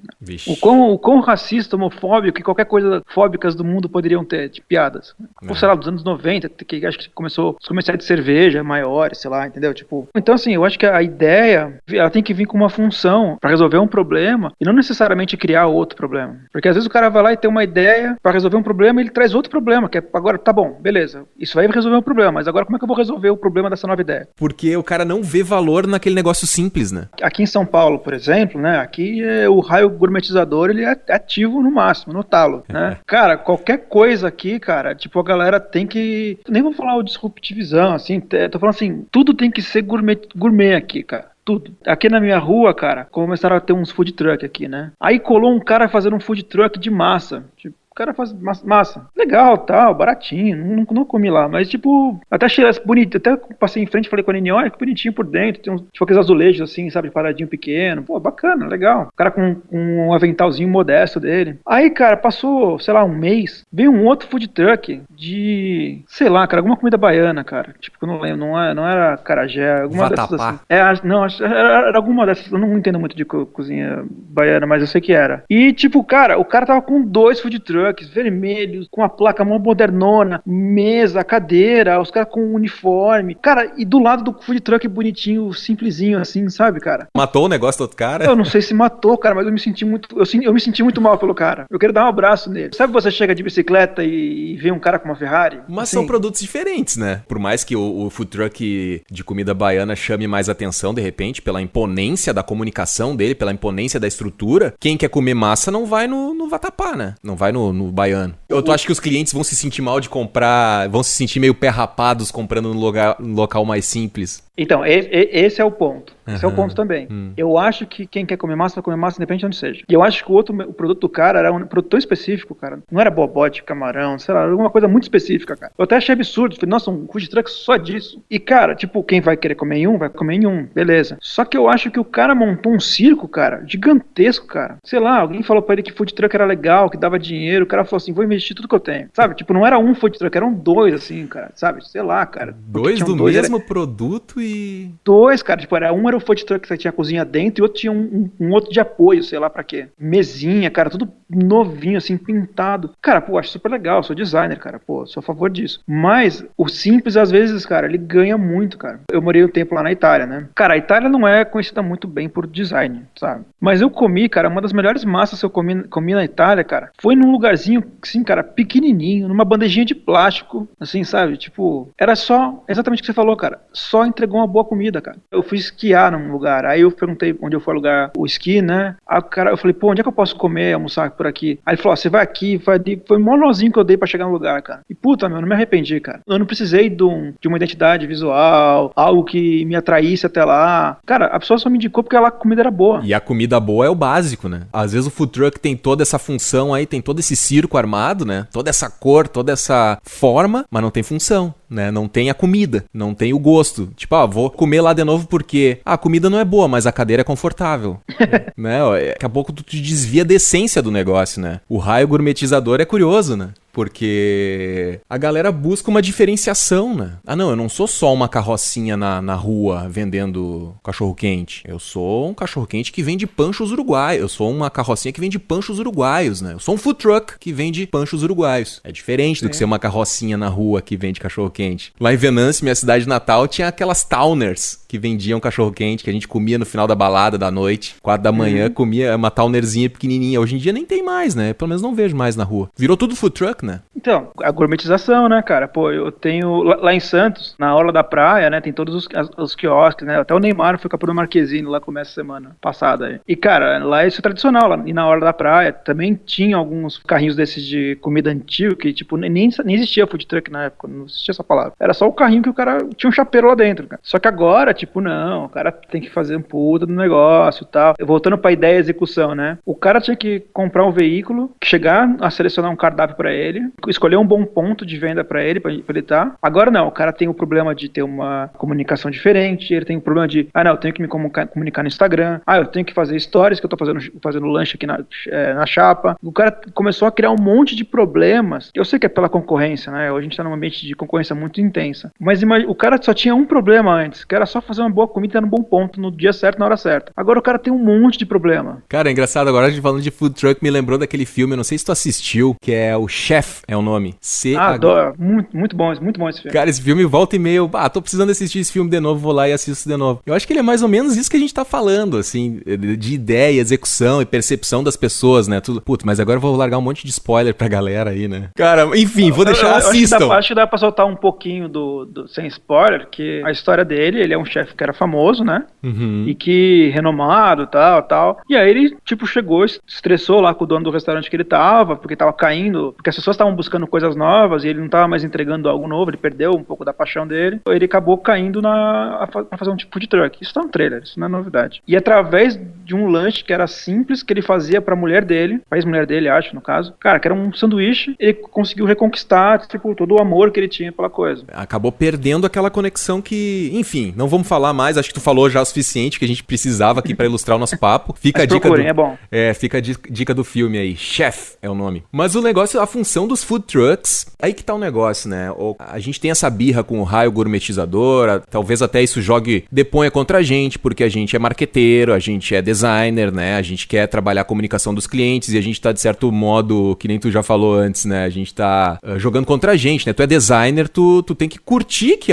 O quão racista, homofóbico e qualquer coisa fóbicas do mundo poderiam ter, de piadas. Ou, sei lá, dos anos 90, que acho que começou os comerciais de cerveja maiores, sei lá, entendeu? Tipo, então, assim, eu acho que a ideia, ela tem que vir com uma função pra resolver um problema e não necessariamente criar outro problema. Porque às vezes o cara vai lá e tem uma ideia pra resolver um problema e ele traz outro problema, que é agora, tá bom, beleza, isso vai resolver um problema, mas agora como é que eu vou resolver o problema dessa nova ideia? Porque o cara não vê valor naquele negócio simples, né? Aqui em São Paulo, por exemplo, né, aqui o raio gourmetizador, ele é ativo no máximo, no talo, né? Cara, qualquer coisa aqui, cara, tipo, a galera tem que, nem vou falar o disruptivizão, assim, tô falando assim, tudo tem que ser gourmet aqui, cara. Tudo. Aqui na minha rua, cara, começaram a ter uns food truck aqui, né? Aí colou um cara fazendo um food truck de massa. Tipo, o cara faz massa. Legal, tal, baratinho. Não comi lá, mas tipo, até achei bonito. Até passei em frente e falei com a Nini, olha que bonitinho por dentro. Tem tipo aqueles azulejos assim, sabe, paradinho pequeno. Pô, bacana, legal. O cara com um aventalzinho modesto dele. Aí, cara, passou, sei lá, um mês. Veio um outro food truck de, sei lá, cara, alguma comida baiana, cara. Tipo, eu não lembro, não era acarajé, alguma dessas assim. Não, era alguma dessas. Eu não entendo muito de cozinha baiana, mas eu sei que era. E, tipo, cara, o cara tava com 2 food trucks vermelhos, com a placa mó modernona, mesa, cadeira, os caras com uniforme. Cara, e do lado do food truck bonitinho, simplesinho, assim, sabe, cara? Matou o negócio do outro cara? Eu não sei se matou, cara, mas eu me senti muito mal pelo cara. Eu queria dar um abraço nele. Sabe, você chega de bicicleta e vê um cara com uma Ferrari? Mas assim, são produtos diferentes, né? Por mais que o food truck de comida baiana chame mais atenção, de repente, pela imponência da comunicação dele, pela imponência da estrutura, quem quer comer massa não vai no vatapá, né? Não vai no baiano. Tu acha que os clientes vão se sentir mal de comprar, vão se sentir meio perrapados comprando no local mais simples? Então, esse é o ponto. Esse é o ponto também. Eu acho que quem quer comer massa vai comer massa independente de onde seja. E eu acho que o produto do cara era um produto tão específico, cara. Não era bobote, camarão, sei lá, era alguma coisa muito específica, cara. Eu até achei absurdo. Falei, nossa, um food truck só disso. E, cara, tipo, quem vai querer comer em um, vai comer em um. Beleza. Só que eu acho que o cara montou um circo, cara, gigantesco, cara. Sei lá, alguém falou pra ele que food truck era legal, que dava dinheiro. O cara falou assim, vou investir tudo que eu tenho. Sabe? Tipo, não era um food truck, eram 2, assim, cara. Sabe? Sei lá, cara. 2 do mesmo produto e... 2, cara. Tipo, era o food truck que tinha a cozinha dentro e outro tinha um outro de apoio, sei lá pra quê. Mesinha, cara, tudo novinho, assim, pintado. Cara, pô, acho super legal, sou designer, cara, pô, sou a favor disso. Mas o simples, às vezes, cara, ele ganha muito, cara. Eu morei um tempo lá na Itália, né? Cara, a Itália não é conhecida muito bem por design, sabe? Mas eu comi, cara, uma das melhores massas que eu comi na Itália, cara, foi num lugarzinho, assim, cara, pequenininho, numa bandejinha de plástico, assim, sabe? Tipo, era só, exatamente o que você falou, cara, só entregou uma boa comida, cara. Eu fui esquiar num lugar, aí eu perguntei onde eu fui alugar o esqui, né? Aí o cara, eu falei, pô, onde é que eu posso comer, almoçar por aqui? Aí ele falou, ó, você vai aqui, foi o maior nozinho que eu dei pra chegar no lugar, cara. E puta, meu, não me arrependi, cara. Eu não precisei de uma identidade visual, algo que me atraísse até lá. Cara, a pessoa só me indicou porque a comida era boa. E a comida boa é o básico, né? Às vezes o food truck tem toda essa função aí, tem todo esse circo armado, né? Toda essa cor, toda essa forma, mas não tem função, né? Não tem a comida, não tem o gosto. Tipo, vou comer lá de novo porque a comida não é boa, mas a cadeira é confortável. Né? Daqui a pouco tu te desvia da essência do negócio, né? O raio gourmetizador é curioso, né? Porque a galera busca uma diferenciação, né? Ah, não, eu não sou só uma carrocinha na rua vendendo cachorro-quente. Eu sou um cachorro-quente que vende panchos uruguaios. Eu sou uma carrocinha que vende panchos uruguaios, né? Eu sou um food truck que vende panchos uruguaios. É diferente do que ser uma carrocinha na rua que vende cachorro-quente. Lá em Venâncio, minha cidade natal, tinha aquelas towners que vendiam cachorro-quente, que a gente comia no final da balada da noite. 4 da manhã, comia uma townerzinha pequenininha. Hoje em dia nem tem mais, né? Pelo menos não vejo mais na rua. Virou tudo food truck, né? Então, a gourmetização, né, cara? Pô, eu tenho lá em Santos, na orla da praia, né, tem todos os quiosques, né? Até o Neymar foi capô no Marquezine lá começa a semana passada aí. E, cara, lá isso é tradicional, lá, e na orla da praia também tinha alguns carrinhos desses de comida antiga, que, tipo, nem existia food truck na época, não existia essa palavra. Era só o carrinho que o cara tinha um chapeiro lá dentro, cara. Só que agora, tipo, não, o cara tem que fazer um puta do negócio e tal. Voltando pra ideia e execução, né? O cara tinha que comprar um veículo, chegar a selecionar um cardápio pra ele, escolher um bom ponto de venda pra ele ele estar. Agora não, o cara tem o problema de ter uma comunicação diferente, ele tem o problema de, eu tenho que me comunicar no Instagram, eu tenho que fazer stories que eu tô fazendo lanche aqui na chapa. O cara começou a criar um monte de problemas. Eu sei que é pela concorrência, né? Hoje a gente tá num ambiente de concorrência muito intensa. Mas o cara só tinha um problema antes, que era só fazer uma boa comida e no bom ponto, no dia certo, na hora certa. Agora o cara tem um monte de problema. Cara, é engraçado, agora a gente falando de food truck, me lembrou daquele filme, eu não sei se tu assistiu, que é o Chef, é o nome. Adoro, muito bom esse filme. Cara, esse filme volta e meio, tô precisando assistir esse filme de novo, vou lá e assisto de novo. Eu acho que ele é mais ou menos isso que a gente tá falando, assim, de ideia, execução e percepção das pessoas, né? Tudo. Putz, mas agora eu vou largar um monte de spoiler pra galera aí, né? Cara, enfim, vou deixar, assistam. Acho que dá pra soltar um pouquinho sem spoiler, que a história dele, ele é um chefe que era famoso, né? Uhum. E que renomado, tal. E aí ele, tipo, chegou, estressou lá com o dono do restaurante que ele tava, porque tava caindo, porque as pessoas estavam buscando coisas novas e ele não tava mais entregando algo novo, ele perdeu um pouco da paixão dele. Ele acabou caindo pra fazer um tipo de truck. Isso tá no trailer, isso não é novidade. E através de um lanche que era simples, que ele fazia pra mulher dele, pra ex-mulher dele, acho, no caso, cara, que era um sanduíche, ele conseguiu reconquistar, tipo, todo o amor que ele tinha pela coisa. Acabou perdendo aquela conexão que, enfim, não vamos falar mais, acho que tu falou já o suficiente que a gente precisava aqui pra ilustrar o nosso papo. Fica a dica é bom. Fica a dica do filme aí, Chef é o nome. Mas o negócio, a função dos food trucks, aí que tá o negócio, né? A gente tem essa birra com o raio gourmetizador, talvez até isso deponha contra a gente, porque a gente é marqueteiro, a gente é designer, né? A gente quer trabalhar a comunicação dos clientes e a gente tá, de certo modo, que nem tu já falou antes, né? A gente tá jogando contra a gente, né? Tu é designer, tu tem que curtir que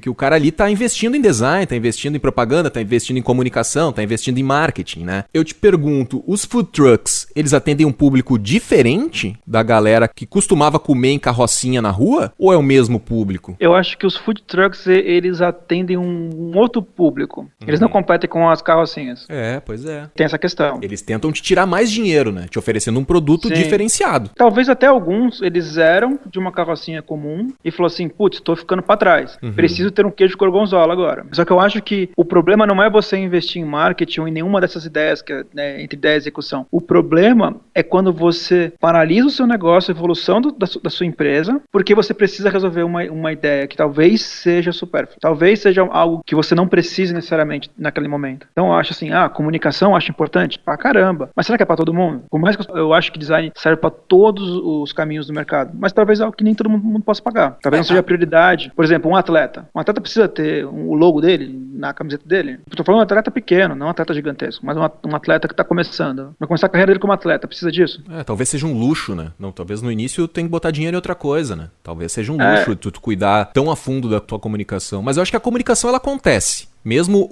que o cara ali tá investindo em design, tá investindo em propaganda, tá investindo em comunicação, tá investindo em marketing, né? Eu te pergunto, os food trucks, eles atendem um público diferente da galera que costumava comer em carrocinha na rua? Ou é o mesmo público? Eu acho que os food trucks, eles atendem um outro público. Eles não competem com as carrocinhas. Pois é. Tem essa questão. Eles tentam te tirar mais dinheiro, né? Te oferecendo um produto diferenciado. Talvez até alguns, eles eram de uma carrocinha comum e falou assim, putz, tô ficando pra trás. Preciso ter um queijo gorgonzola agora. Só que eu acho que o problema não é você investir em marketing ou em nenhuma dessas ideias, que é, entre ideia e execução. O problema é quando você paralisa o seu negócio, a evolução da sua empresa, porque você precisa resolver uma ideia que talvez seja supérflua. Talvez seja algo que você não precise necessariamente naquele momento. Então eu acho assim, comunicação eu acho importante pra caramba. Mas será que é pra todo mundo? Por mais que eu acho que design serve pra todos os caminhos do mercado, mas talvez é algo que nem todo mundo possa pagar. Talvez não seja prioridade. Por exemplo, um atleta. Um atleta precisa ter o logo dele na camiseta dele. Eu tô falando de um atleta pequeno, não um atleta gigantesco, mas um atleta que tá começando. Vai começar a carreira dele como atleta, precisa disso? Talvez seja um luxo, né? Não, talvez no início tem que botar dinheiro em outra coisa, né? Talvez seja um luxo tu cuidar tão a fundo da tua comunicação. Mas eu acho que a comunicação, ela acontece. Mesmo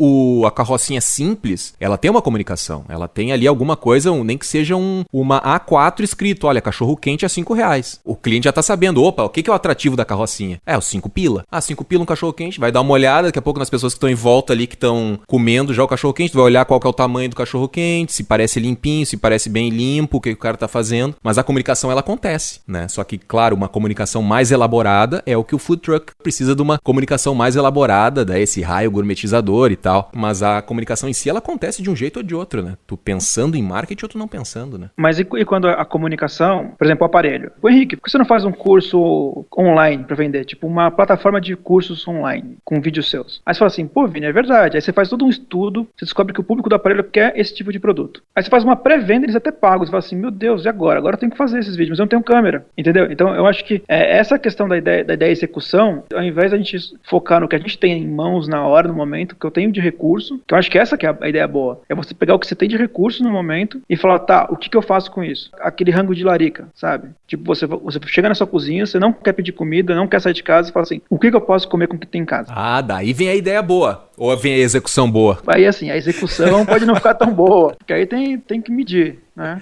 a carrocinha simples, ela tem uma comunicação. Ela tem ali alguma coisa, nem que seja uma A4 escrito, olha, cachorro quente é R$5. O cliente já tá sabendo, opa, o que é o atrativo da carrocinha? É, os 5 pila. 5 pila um cachorro quente, vai dar uma olhada, daqui a pouco nas pessoas que estão em volta ali, que estão comendo já o cachorro quente, tu vai olhar qual que é o tamanho do cachorro quente, se parece limpinho, se parece bem limpo, o que o cara tá fazendo. Mas a comunicação, ela acontece, né? Só que, claro, uma comunicação mais elaborada é o que o food truck precisa de uma comunicação mais elaborada, esse raio gourmetizador influenciador e tal. Mas a comunicação em si, ela acontece de um jeito ou de outro, né? Tu pensando em marketing ou tu não pensando, né? Mas e quando a comunicação, por exemplo, o aparelho? O Henrique, por que você não faz um curso online para vender? Tipo, uma plataforma de cursos online, com vídeos seus. Aí você fala assim, pô, Vini, é verdade. Aí você faz todo um estudo, você descobre que o público do aparelho quer esse tipo de produto. Aí você faz uma pré-venda, eles até pagam. Você fala assim, meu Deus, e agora? Agora eu tenho que fazer esses vídeos, mas eu não tenho câmera. Entendeu? Então, eu acho que essa questão da ideia e execução, ao invés da gente focar no que a gente tem em mãos na hora, no momento, que eu tenho de recurso, que eu acho que essa que é a ideia boa. É você pegar o que você tem de recurso no momento e falar, tá, o que eu faço com isso? Aquele rango de larica, sabe? Tipo, você chega na sua cozinha, você não quer pedir comida, não quer sair de casa e fala assim, o que eu posso comer com o que tem em casa? Ah, daí vem a ideia boa. Ou vem a execução boa? Aí, assim, a execução pode não ficar tão boa, porque aí tem que medir, né?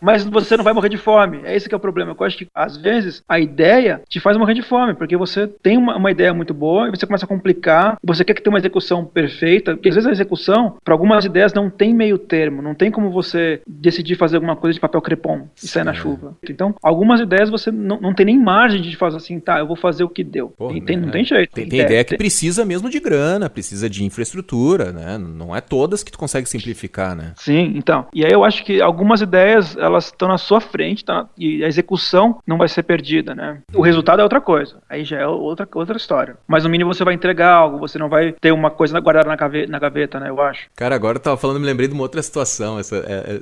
Mas você não vai morrer de fome. É esse que é o problema. Eu acho que, às vezes, a ideia te faz morrer de fome, porque você tem uma ideia muito boa e você começa a complicar, você quer que tenha uma execução perfeita, porque às vezes a execução, para algumas ideias, não tem meio termo, não tem como você decidir fazer alguma coisa de papel crepom e sair na chuva. Então, algumas ideias você não tem nem margem de fazer assim, tá, eu vou fazer o que deu. Pô, não tem jeito. Tem ideia que precisa mesmo de grana, precisa de infraestrutura, né? Não é todas que tu consegue simplificar, né? Sim, então. E aí eu acho que algumas ideias, elas estão na sua frente, tá? E a execução não vai ser perdida, né? O resultado é outra coisa. Aí já é outra história. Mas no mínimo você vai entregar algo, você não vai ter uma coisa guardada na gaveta, né? Eu acho. Cara, agora eu tava falando, me lembrei de uma outra situação.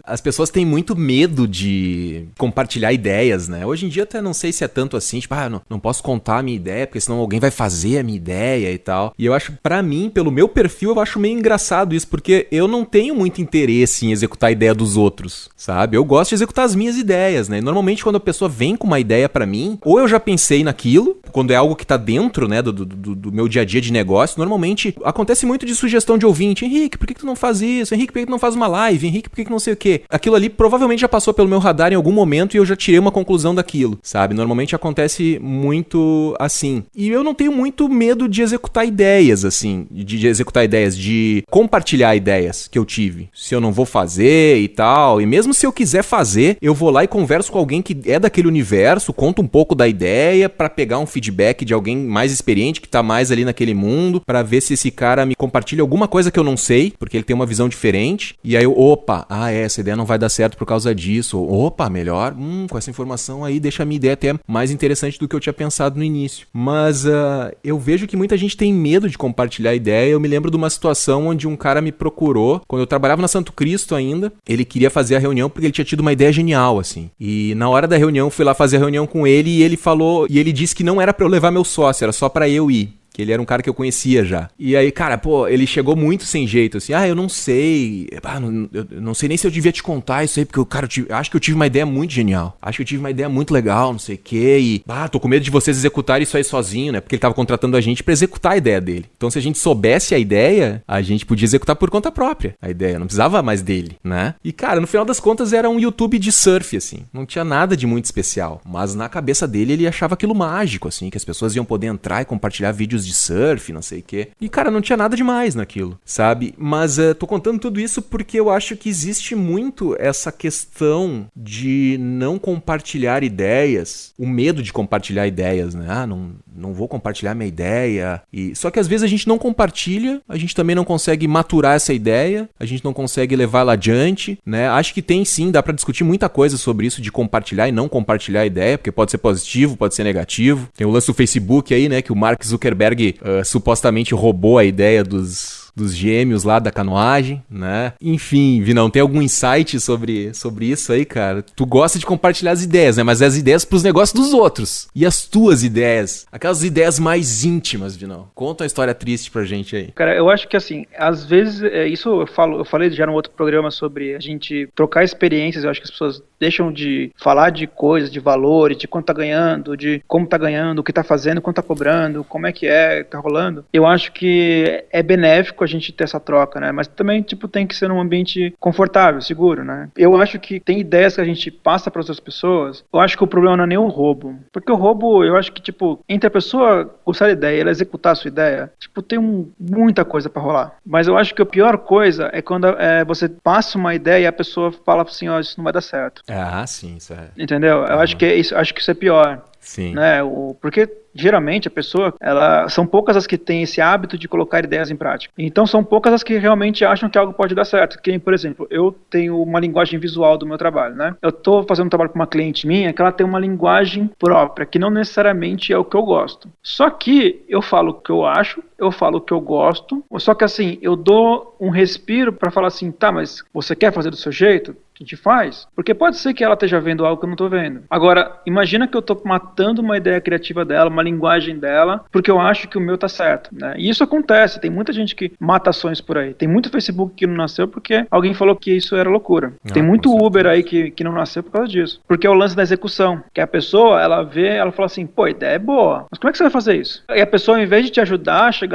As pessoas têm muito medo de compartilhar ideias, né? Hoje em dia até não sei se é tanto assim, tipo, não posso contar a minha ideia, porque senão alguém vai fazer a minha ideia e tal. E eu acho, pra mim, pelo meu perfil, eu acho meio engraçado isso, porque eu não tenho muito interesse em executar a ideia dos outros, sabe? Eu gosto de executar as minhas ideias, né? Normalmente quando a pessoa vem com uma ideia pra mim, ou eu já pensei naquilo, quando é algo que tá dentro, né, do meu dia a dia de negócio, normalmente acontece muito de sugestão de ouvinte. Henrique, por que tu não faz isso? Henrique, por que tu não faz uma live? Henrique, por que não sei o quê? Aquilo ali provavelmente já passou pelo meu radar em algum momento e eu já tirei uma conclusão daquilo, sabe? Normalmente acontece muito assim. E eu não tenho muito medo de executar ideias, assim, de compartilhar ideias que eu tive. Se eu não vou fazer e tal, e mesmo se eu quiser fazer, eu vou lá e converso com alguém que é daquele universo, conto um pouco da ideia pra pegar um feedback de alguém mais experiente, que tá mais ali naquele mundo, pra ver se esse cara me compartilha alguma coisa que eu não sei, porque ele tem uma visão diferente, e aí eu, essa ideia não vai dar certo por causa disso, melhor, com essa informação aí deixa a minha ideia até mais interessante do que eu tinha pensado no início. Mas eu vejo que muita gente tem medo de compartilhar ideia. Eu me lembro de uma situação onde um cara me procurou, quando eu trabalhava na Santo Cristo ainda, ele queria fazer a reunião porque ele tinha tido uma ideia genial, assim. E na hora da reunião, fui lá fazer a reunião com ele e ele disse que não era pra eu levar meu sócio, era só pra eu ir. Que ele era um cara que eu conhecia já. E aí, cara, ele chegou muito sem jeito, assim, eu não sei, eu não sei nem se eu devia te contar isso aí, porque, cara, acho que eu tive uma ideia muito genial, acho que eu tive uma ideia muito legal, não sei o quê, e, tô com medo de vocês executarem isso aí sozinho, né, porque ele tava contratando a gente pra executar a ideia dele. Então, se a gente soubesse a ideia, a gente podia executar por conta própria a ideia, não precisava mais dele, né. E, cara, no final das contas, era um YouTube de surf, assim, não tinha nada de muito especial, mas na cabeça dele, ele achava aquilo mágico, assim, que as pessoas iam poder entrar e compartilhar vídeos de surf, não sei o quê. E, cara, não tinha nada demais naquilo, sabe? Mas tô contando tudo isso porque eu acho que existe muito essa questão de não compartilhar ideias, o medo de compartilhar ideias, né? Não vou compartilhar minha ideia. Só que às vezes a gente não compartilha, a gente também não consegue maturar essa ideia, a gente não consegue levá-la adiante, né? Acho que tem sim, dá pra discutir muita coisa sobre isso de compartilhar e não compartilhar a ideia, porque pode ser positivo, pode ser negativo. Tem o lance do Facebook aí, né? Que o Mark Zuckerberg supostamente roubou a ideia dos gêmeos lá da canoagem, né? Enfim, Vinão, tem algum insight sobre isso aí, cara? Tu gosta de compartilhar as ideias, né? Mas as ideias pros negócios dos outros. E as tuas ideias? Aquelas ideias mais íntimas, Vinão. Conta uma história triste pra gente aí. Cara, eu acho que assim, às vezes, isso eu falei já no outro programa sobre a gente trocar experiências. Eu acho que as pessoas deixam de falar de coisas, de valores, de quanto tá ganhando, de como tá ganhando, o que tá fazendo, quanto tá cobrando, como é que tá rolando. Eu acho que é benéfico a gente ter essa troca, né? Mas também, tem que ser num ambiente confortável, seguro, né? Eu acho que tem ideias que a gente passa para outras pessoas. Eu acho que o problema não é nem o roubo. Porque o roubo, eu acho que, entre a pessoa gostar da ideia e ela executar a sua ideia, tem muita coisa para rolar. Mas eu acho que a pior coisa é quando você passa uma ideia e a pessoa fala assim, isso não vai dar certo. Sim, isso é. Entendeu? Eu acho que isso é pior. Sim. Né? Porque geralmente a pessoa, são poucas as que têm esse hábito de colocar ideias em prática. Então são poucas as que realmente acham que algo pode dar certo. Que, por exemplo, eu tenho uma linguagem visual do meu trabalho, né? Eu estou fazendo um trabalho com uma cliente minha que ela tem uma linguagem própria, que não necessariamente é o que eu gosto. Só que eu falo o que eu acho, eu falo o que eu gosto, só que assim, eu dou um respiro para falar assim, tá, mas você quer fazer do seu jeito? A gente faz, porque pode ser que ela esteja vendo algo que eu não estou vendo. Agora, imagina que eu estou matando uma ideia criativa dela, uma linguagem dela, porque eu acho que o meu está certo, né? E isso acontece, tem muita gente que mata ações por aí. Tem muito Facebook que não nasceu porque alguém falou que isso era loucura. Tem muito Uber aí que não nasceu por causa disso. Porque é o lance da execução, que a pessoa, ela vê, ela fala assim, pô, a ideia é boa, mas como é que você vai fazer isso? E a pessoa, ao invés de te ajudar a chegar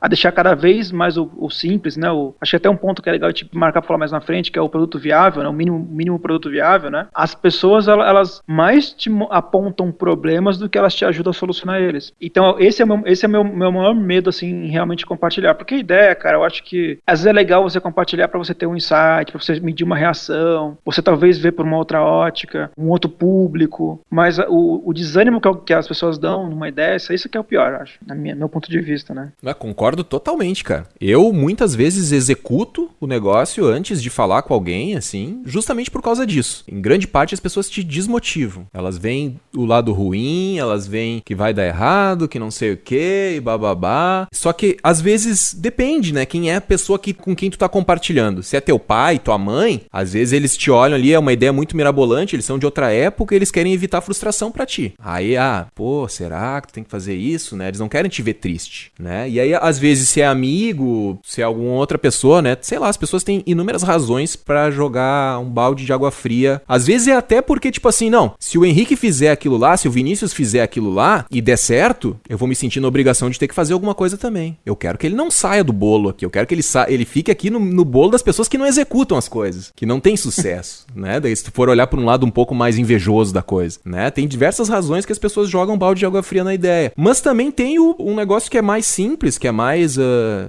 a deixar cada vez mais o simples, né? Acho que até um ponto que é legal de marcar para falar mais na frente, que é o produto viável, né? O mínimo produto viável, né? As pessoas, elas mais te apontam problemas do que elas te ajudam a solucionar eles. Então, esse é meu maior medo, assim, em realmente compartilhar. Porque a ideia, cara, eu acho que às vezes é legal você compartilhar para você ter um insight, para você medir uma reação, você talvez ver por uma outra ótica, um outro público, mas o desânimo que as pessoas dão numa ideia, isso que é o pior, eu acho, meu ponto de vista, né? Eu concordo totalmente, cara. Eu, muitas vezes, executo o negócio antes de falar com alguém, assim, justamente por causa disso. Em grande parte, as pessoas te desmotivam. Elas veem o lado ruim, elas veem que vai dar errado, que não sei o que, e bababá. Só que, às vezes, depende, né? Quem é a pessoa com quem tu tá compartilhando. Se é teu pai, tua mãe, às vezes eles te olham ali, é uma ideia muito mirabolante, eles são de outra época e eles querem evitar frustração pra ti. Aí, pô, será que tu tem que fazer isso, né? Eles não querem te ver triste, né? E aí, às vezes, se é amigo, se é alguma outra pessoa, né? Sei lá, as pessoas têm inúmeras razões pra jogar um balde de água fria. Às vezes é até porque, tipo assim, não, se o Henrique fizer aquilo lá, se o Vinícius fizer aquilo lá e der certo, eu vou me sentir na obrigação de ter que fazer alguma coisa também. Eu quero que ele não saia do bolo aqui, eu quero que ele fique aqui no bolo das pessoas que não executam as coisas, que não tem sucesso, né? Daí se tu for olhar por um lado um pouco mais invejoso da coisa, né? Tem diversas razões que as pessoas jogam um balde de água fria na ideia. Mas também tem um negócio que é mais simples, que é mais,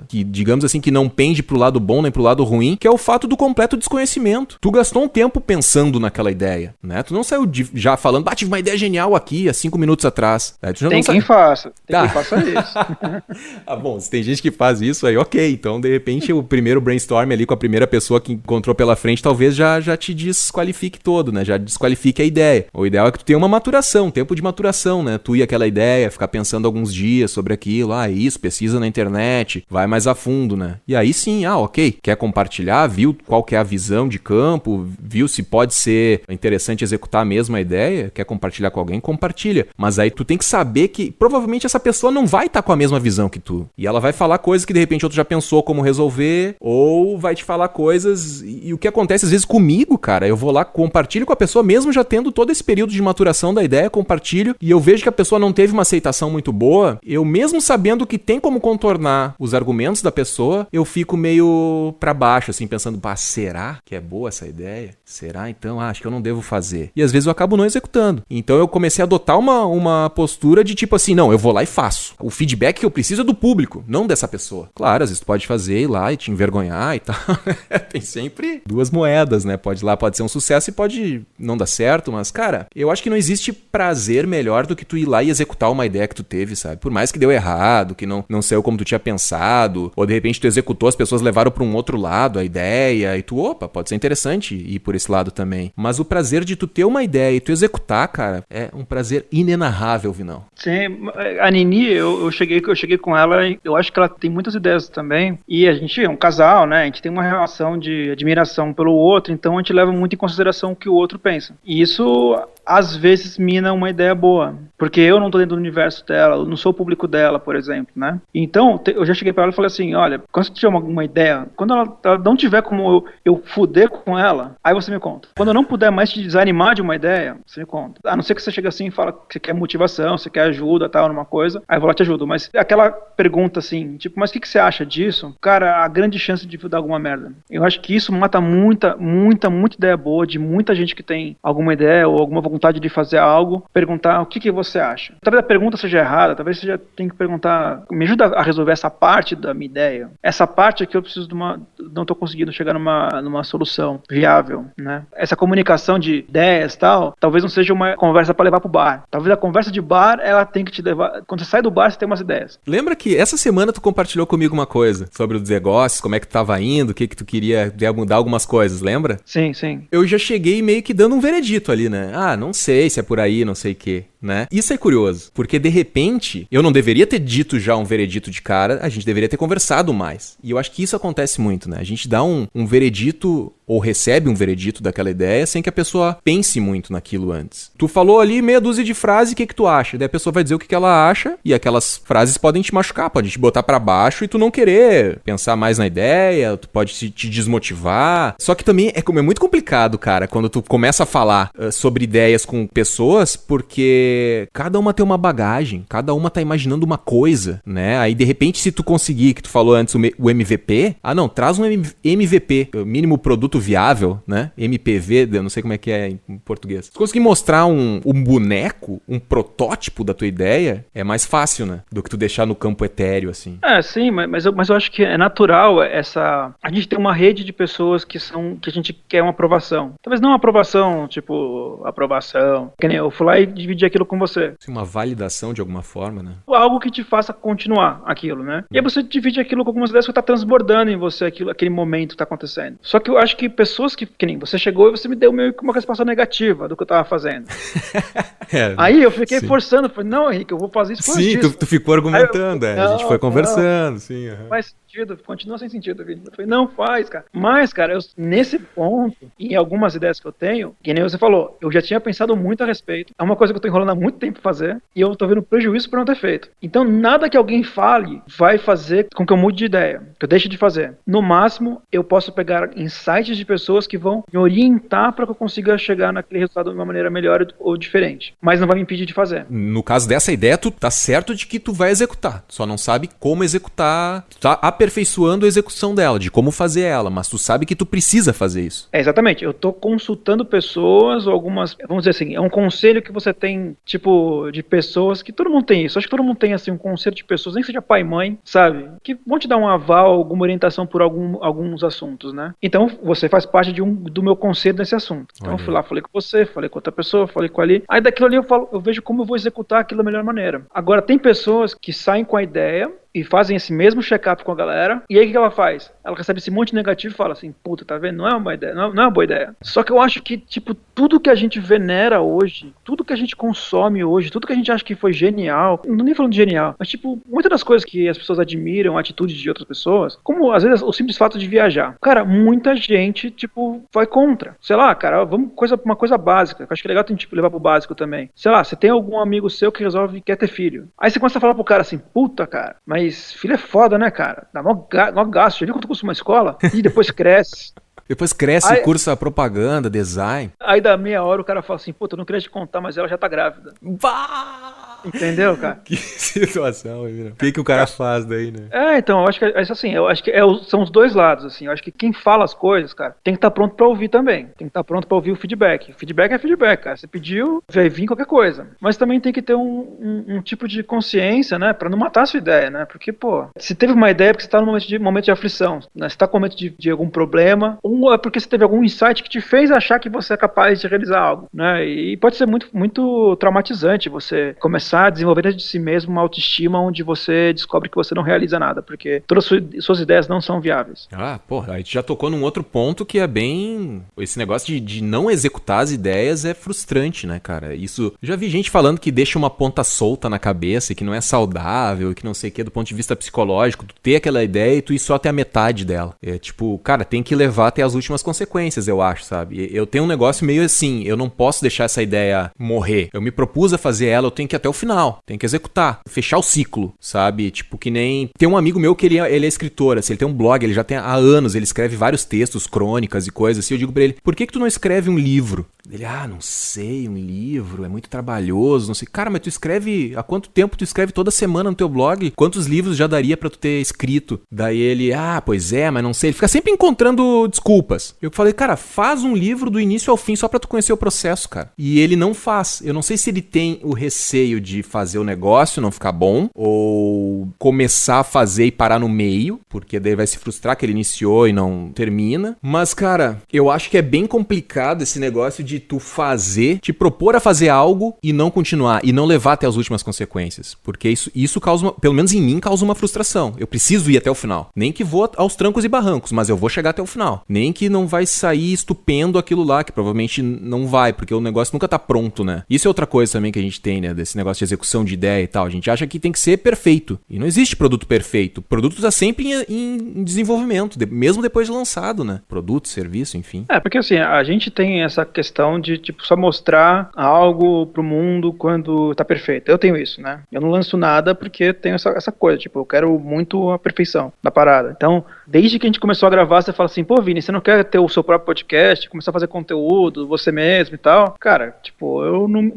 que digamos assim, que não pende pro lado bom nem pro lado ruim, que é o fato do completo desconhecimento. Tu gastou um tempo pensando naquela ideia, né? Tu não saiu já falando, tive uma ideia genial aqui há 5 minutos atrás. Tem quem faça isso. Bom, se tem gente que faz isso, aí ok. Então, de repente, o primeiro brainstorm ali com a primeira pessoa que encontrou pela frente, talvez já te desqualifique todo, né? Já desqualifique a ideia. O ideal é que tu tenha uma maturação, um tempo de maturação, né? Tu e aquela ideia, ficar pensando alguns dias sobre aquilo, isso, pesquisa na internet, vai mais a fundo, né? E aí sim, ok, quer compartilhar, viu qual que é a visão de campo, viu se pode ser interessante executar a mesma ideia, quer compartilhar com alguém, compartilha. Mas aí tu tem que saber que provavelmente essa pessoa não vai estar com a mesma visão que tu. E ela vai falar coisas que de repente outro já pensou como resolver, ou vai te falar coisas, e o que acontece às vezes comigo, cara, eu vou lá, compartilho com a pessoa, mesmo já tendo todo esse período de maturação da ideia, compartilho, e eu vejo que a pessoa não teve uma aceitação muito boa, eu mesmo sabendo que tem como contornar os argumentos da pessoa, eu fico meio pra baixo, assim, pensando, será que é boa essa ideia? Será? Então, acho que eu não devo fazer. E às vezes eu acabo não executando. Então eu comecei a adotar uma postura de tipo assim, não, eu vou lá e faço. O feedback que eu preciso é do público, não dessa pessoa. Claro, às vezes tu pode fazer, ir lá e te envergonhar e tal. Tem sempre duas moedas, né? Pode ser um sucesso e pode não dar certo, mas, cara, eu acho que não existe prazer melhor do que tu ir lá e executar uma ideia que tu teve, sabe? Por mais que deu errado, que não saiu como tu tinha pensado, ou de repente tu executou, as pessoas levaram pra um outro lado a ideia, e tu, pode ser interessante ir por esse lado também. Mas o prazer de tu ter uma ideia e tu executar, cara, é um prazer inenarrável, Vinão. Sim, a Nini, eu cheguei com ela, eu acho que ela tem muitas ideias também, e a gente é um casal, né, a gente tem uma relação de admiração pelo outro, então a gente leva muito em consideração o que o outro pensa. E isso, às vezes, mina uma ideia boa, porque eu não tô dentro do universo dela, eu não sou o público dela, por exemplo, né. Então, eu já cheguei pra ela e falei assim, olha, quando você tiver uma ideia, quando ela não tiver como eu fuder com ela, aí você me conta. Quando eu não puder mais te desanimar de uma ideia, você me conta. A não ser que você chegue assim e fala que você quer motivação, você quer ajuda, tal, numa coisa, aí eu vou lá e te ajudo. Mas aquela pergunta assim, tipo, mas o que você acha disso? Cara, a grande chance de dar alguma merda. Eu acho que isso mata muita ideia boa de muita gente que tem alguma ideia ou alguma vontade de fazer algo, perguntar o que você acha. Talvez a pergunta seja errada, talvez você já tenha que perguntar, me ajuda a resolver essa parte da minha ideia. Essa parte aqui eu preciso não tô conseguindo chegar numa solução viável, né? Essa comunicação de ideias e tal, talvez não seja uma conversa pra levar pro bar. Talvez a conversa de bar, ela tem que te levar... Quando você sai do bar, você tem umas ideias. Lembra que essa semana tu compartilhou comigo uma coisa sobre os negócios, como é que tu tava indo, o que tu queria mudar algumas coisas, lembra? Sim, sim. Eu já cheguei meio que dando um veredito ali, né? Ah, não sei se é por aí, não sei o quê, né? Isso é curioso, porque de repente, eu não deveria ter dito já um veredito de cara, a gente deveria ter conversado mais. E eu acho que isso acontece muito, né? A gente dá um veredito ou recebe um veredito daquela ideia sem que a pessoa pense muito naquilo antes. Tu falou ali meia dúzia de frases, o que tu acha? Daí a pessoa vai dizer o que ela acha e aquelas frases podem te machucar, podem te botar pra baixo e tu não querer pensar mais na ideia, tu pode te desmotivar. Só que também é muito complicado, cara, quando tu começa a falar sobre ideias com pessoas, porque cada uma tem uma bagagem, cada uma tá imaginando uma coisa, né? Aí de repente se tu conseguir, que tu falou antes, o MVP, traz um MVP, o mínimo produto viável, né? MPV, eu não sei como é que é em português. Se conseguir mostrar um boneco, um protótipo da tua ideia, é mais fácil, né? Do que tu deixar no campo etéreo, assim. Sim, mas eu acho que é natural a gente tem uma rede de pessoas que a gente quer uma aprovação. Talvez não uma aprovação, tipo, aprovação. Que nem eu fui lá e dividi aquilo com você. Uma validação de alguma forma, né? Algo que te faça continuar aquilo, né? E aí você divide aquilo com algumas ideias que tá transbordando em você, aquele momento que tá acontecendo. Só que eu acho que pessoas que nem você chegou e você me deu meio que uma resposta negativa do que eu tava fazendo. Aí eu fiquei forçando, falei, não, Henrique, eu vou fazer isso. Sim, tu ficou argumentando, a gente foi conversando, sim. Faz sentido, continua sem sentido, filho. Eu falei, não faz, cara. Mas, cara, nesse ponto, em algumas ideias que eu tenho, que nem você falou, eu já tinha pensado muito a respeito, é uma coisa que eu tô enrolando há muito tempo pra fazer, e eu tô vendo prejuízo por não ter feito. Então, nada que alguém fale vai fazer com que eu mude de ideia, que eu deixe de fazer. No máximo, eu posso pegar insights de pessoas que vão me orientar para que eu consiga chegar naquele resultado de uma maneira melhor ou diferente. Mas não vai me impedir de fazer. No caso dessa ideia, tu tá certo de que tu vai executar. Tu só não sabe como executar. Tu tá aperfeiçoando a execução dela, de como fazer ela, mas tu sabe que tu precisa fazer isso. Exatamente. Eu tô consultando pessoas ou algumas... Vamos dizer assim, é um conselho que você tem, tipo, de pessoas que todo mundo tem isso. Acho que todo mundo tem, assim, um conselho de pessoas, nem que seja pai e mãe, sabe? Que vão te dar um aval, alguma orientação por alguns assuntos, né? Então, você faz parte do meu conselho nesse assunto. Então, eu fui lá, falei com você, falei com outra pessoa, falei com ali. Aí, daquilo ali, eu vejo como eu vou executar aquilo da melhor maneira. Agora, tem pessoas que saem com a ideia e fazem esse mesmo check-up com a galera, e aí o que ela faz? Ela recebe esse monte negativo e fala assim, puta, tá vendo? Não é uma ideia, não é uma boa ideia. Só que eu acho que, tipo, tudo que a gente venera hoje, tudo que a gente consome hoje, tudo que a gente acha que foi genial, não nem falando de genial, mas tipo, muitas das coisas que as pessoas admiram, atitudes de outras pessoas, como às vezes o simples fato de viajar. Cara, muita gente, tipo, vai contra. Sei lá, cara, uma coisa básica, que eu acho que é legal tem, tipo, levar pro básico também. Sei lá, você tem algum amigo seu que quer ter filho. Aí você começa a falar pro cara assim, puta, cara, mas filho é foda, né, cara? Dá mó gasto. Já viu quanto custa uma escola? E depois cresce. Depois cresce e cursa propaganda, design. Aí da meia hora o cara fala assim, puta, eu não queria te contar, mas ela já tá grávida. Entendeu, cara? Que situação, o que o cara faz daí, né? Então, eu acho que são os dois lados, assim. Eu acho que quem fala as coisas, cara, tem que estar pronto pra ouvir também. Tem que estar pronto pra ouvir o feedback. Feedback é feedback, cara. Você pediu, vai vir qualquer coisa. Mas também tem que ter um tipo de consciência, né? Pra não matar a sua ideia, né? Porque, pô, se teve uma ideia porque você tá num momento de aflição, né? Você tá com momento de algum problema, ou é porque você teve algum insight que te fez achar que você é capaz de realizar algo, né? E pode ser muito, muito traumatizante você começar a desenvolver dentro de si mesmo uma autoestima onde você descobre que você não realiza nada, porque todas as suas ideias não são viáveis. Porra, aí tu já tocou num outro ponto que é bem... Esse negócio de não executar as ideias é frustrante, né, cara? Isso... Já vi gente falando que deixa uma ponta solta na cabeça, que não é saudável, que não sei o que, do ponto de vista psicológico, tu ter aquela ideia e tu ir só até a metade dela. É tipo, cara, tem que levar até as últimas consequências, eu acho, sabe? Eu tenho um negócio meio assim, eu não posso deixar essa ideia morrer. Eu me propus a fazer ela, eu tenho que ir até o final, tenho que executar, fechar o ciclo, sabe? Tipo, que nem... Tem um amigo meu que ele é escritor, assim, ele tem um blog, ele já tem há anos, ele escreve vários textos, crônicas e coisas assim. Eu digo pra ele, por que tu não escreve um livro? Ele, não sei, um livro, é muito trabalhoso, não sei. Cara, mas tu escreve, há quanto tempo tu escreve toda semana no teu blog? Quantos livros já daria pra tu ter escrito? Daí ele, pois é, mas não sei. Ele fica sempre encontrando desculpas. Eu falei, cara, faz um livro do início ao fim só pra tu conhecer o processo, cara. E ele não faz. Eu não sei se ele tem o receio de fazer o negócio não ficar bom, ou começar a fazer e parar no meio, porque daí vai se frustrar que ele iniciou e não termina. Mas, cara, eu acho que é bem complicado esse negócio de tu fazer, te propor a fazer algo e não continuar, e não levar até as últimas consequências. Porque isso causa, pelo menos em mim, causa uma frustração. Eu preciso ir até o final. Nem que vou aos trancos e barrancos, mas eu vou chegar até o final. Nem que não vai sair estupendo aquilo lá, que provavelmente não vai, porque o negócio nunca tá pronto, né? Isso é outra coisa também que a gente tem, né? Desse negócio de execução de ideia e tal. A gente acha que tem que ser perfeito. E não existe produto perfeito. O produto tá sempre em desenvolvimento, mesmo depois de lançado, né? Produto, serviço, enfim. Porque assim, a gente tem essa questão de, tipo, só mostrar algo pro mundo quando tá perfeito. Eu tenho isso, né? Eu não lanço nada porque tenho essa coisa, tipo, eu quero muito a perfeição da parada. Então, desde que a gente começou a gravar, você fala assim, pô, Vini, você não quer ter o seu próprio podcast, começar a fazer conteúdo, você mesmo e tal? Cara, tipo, eu não...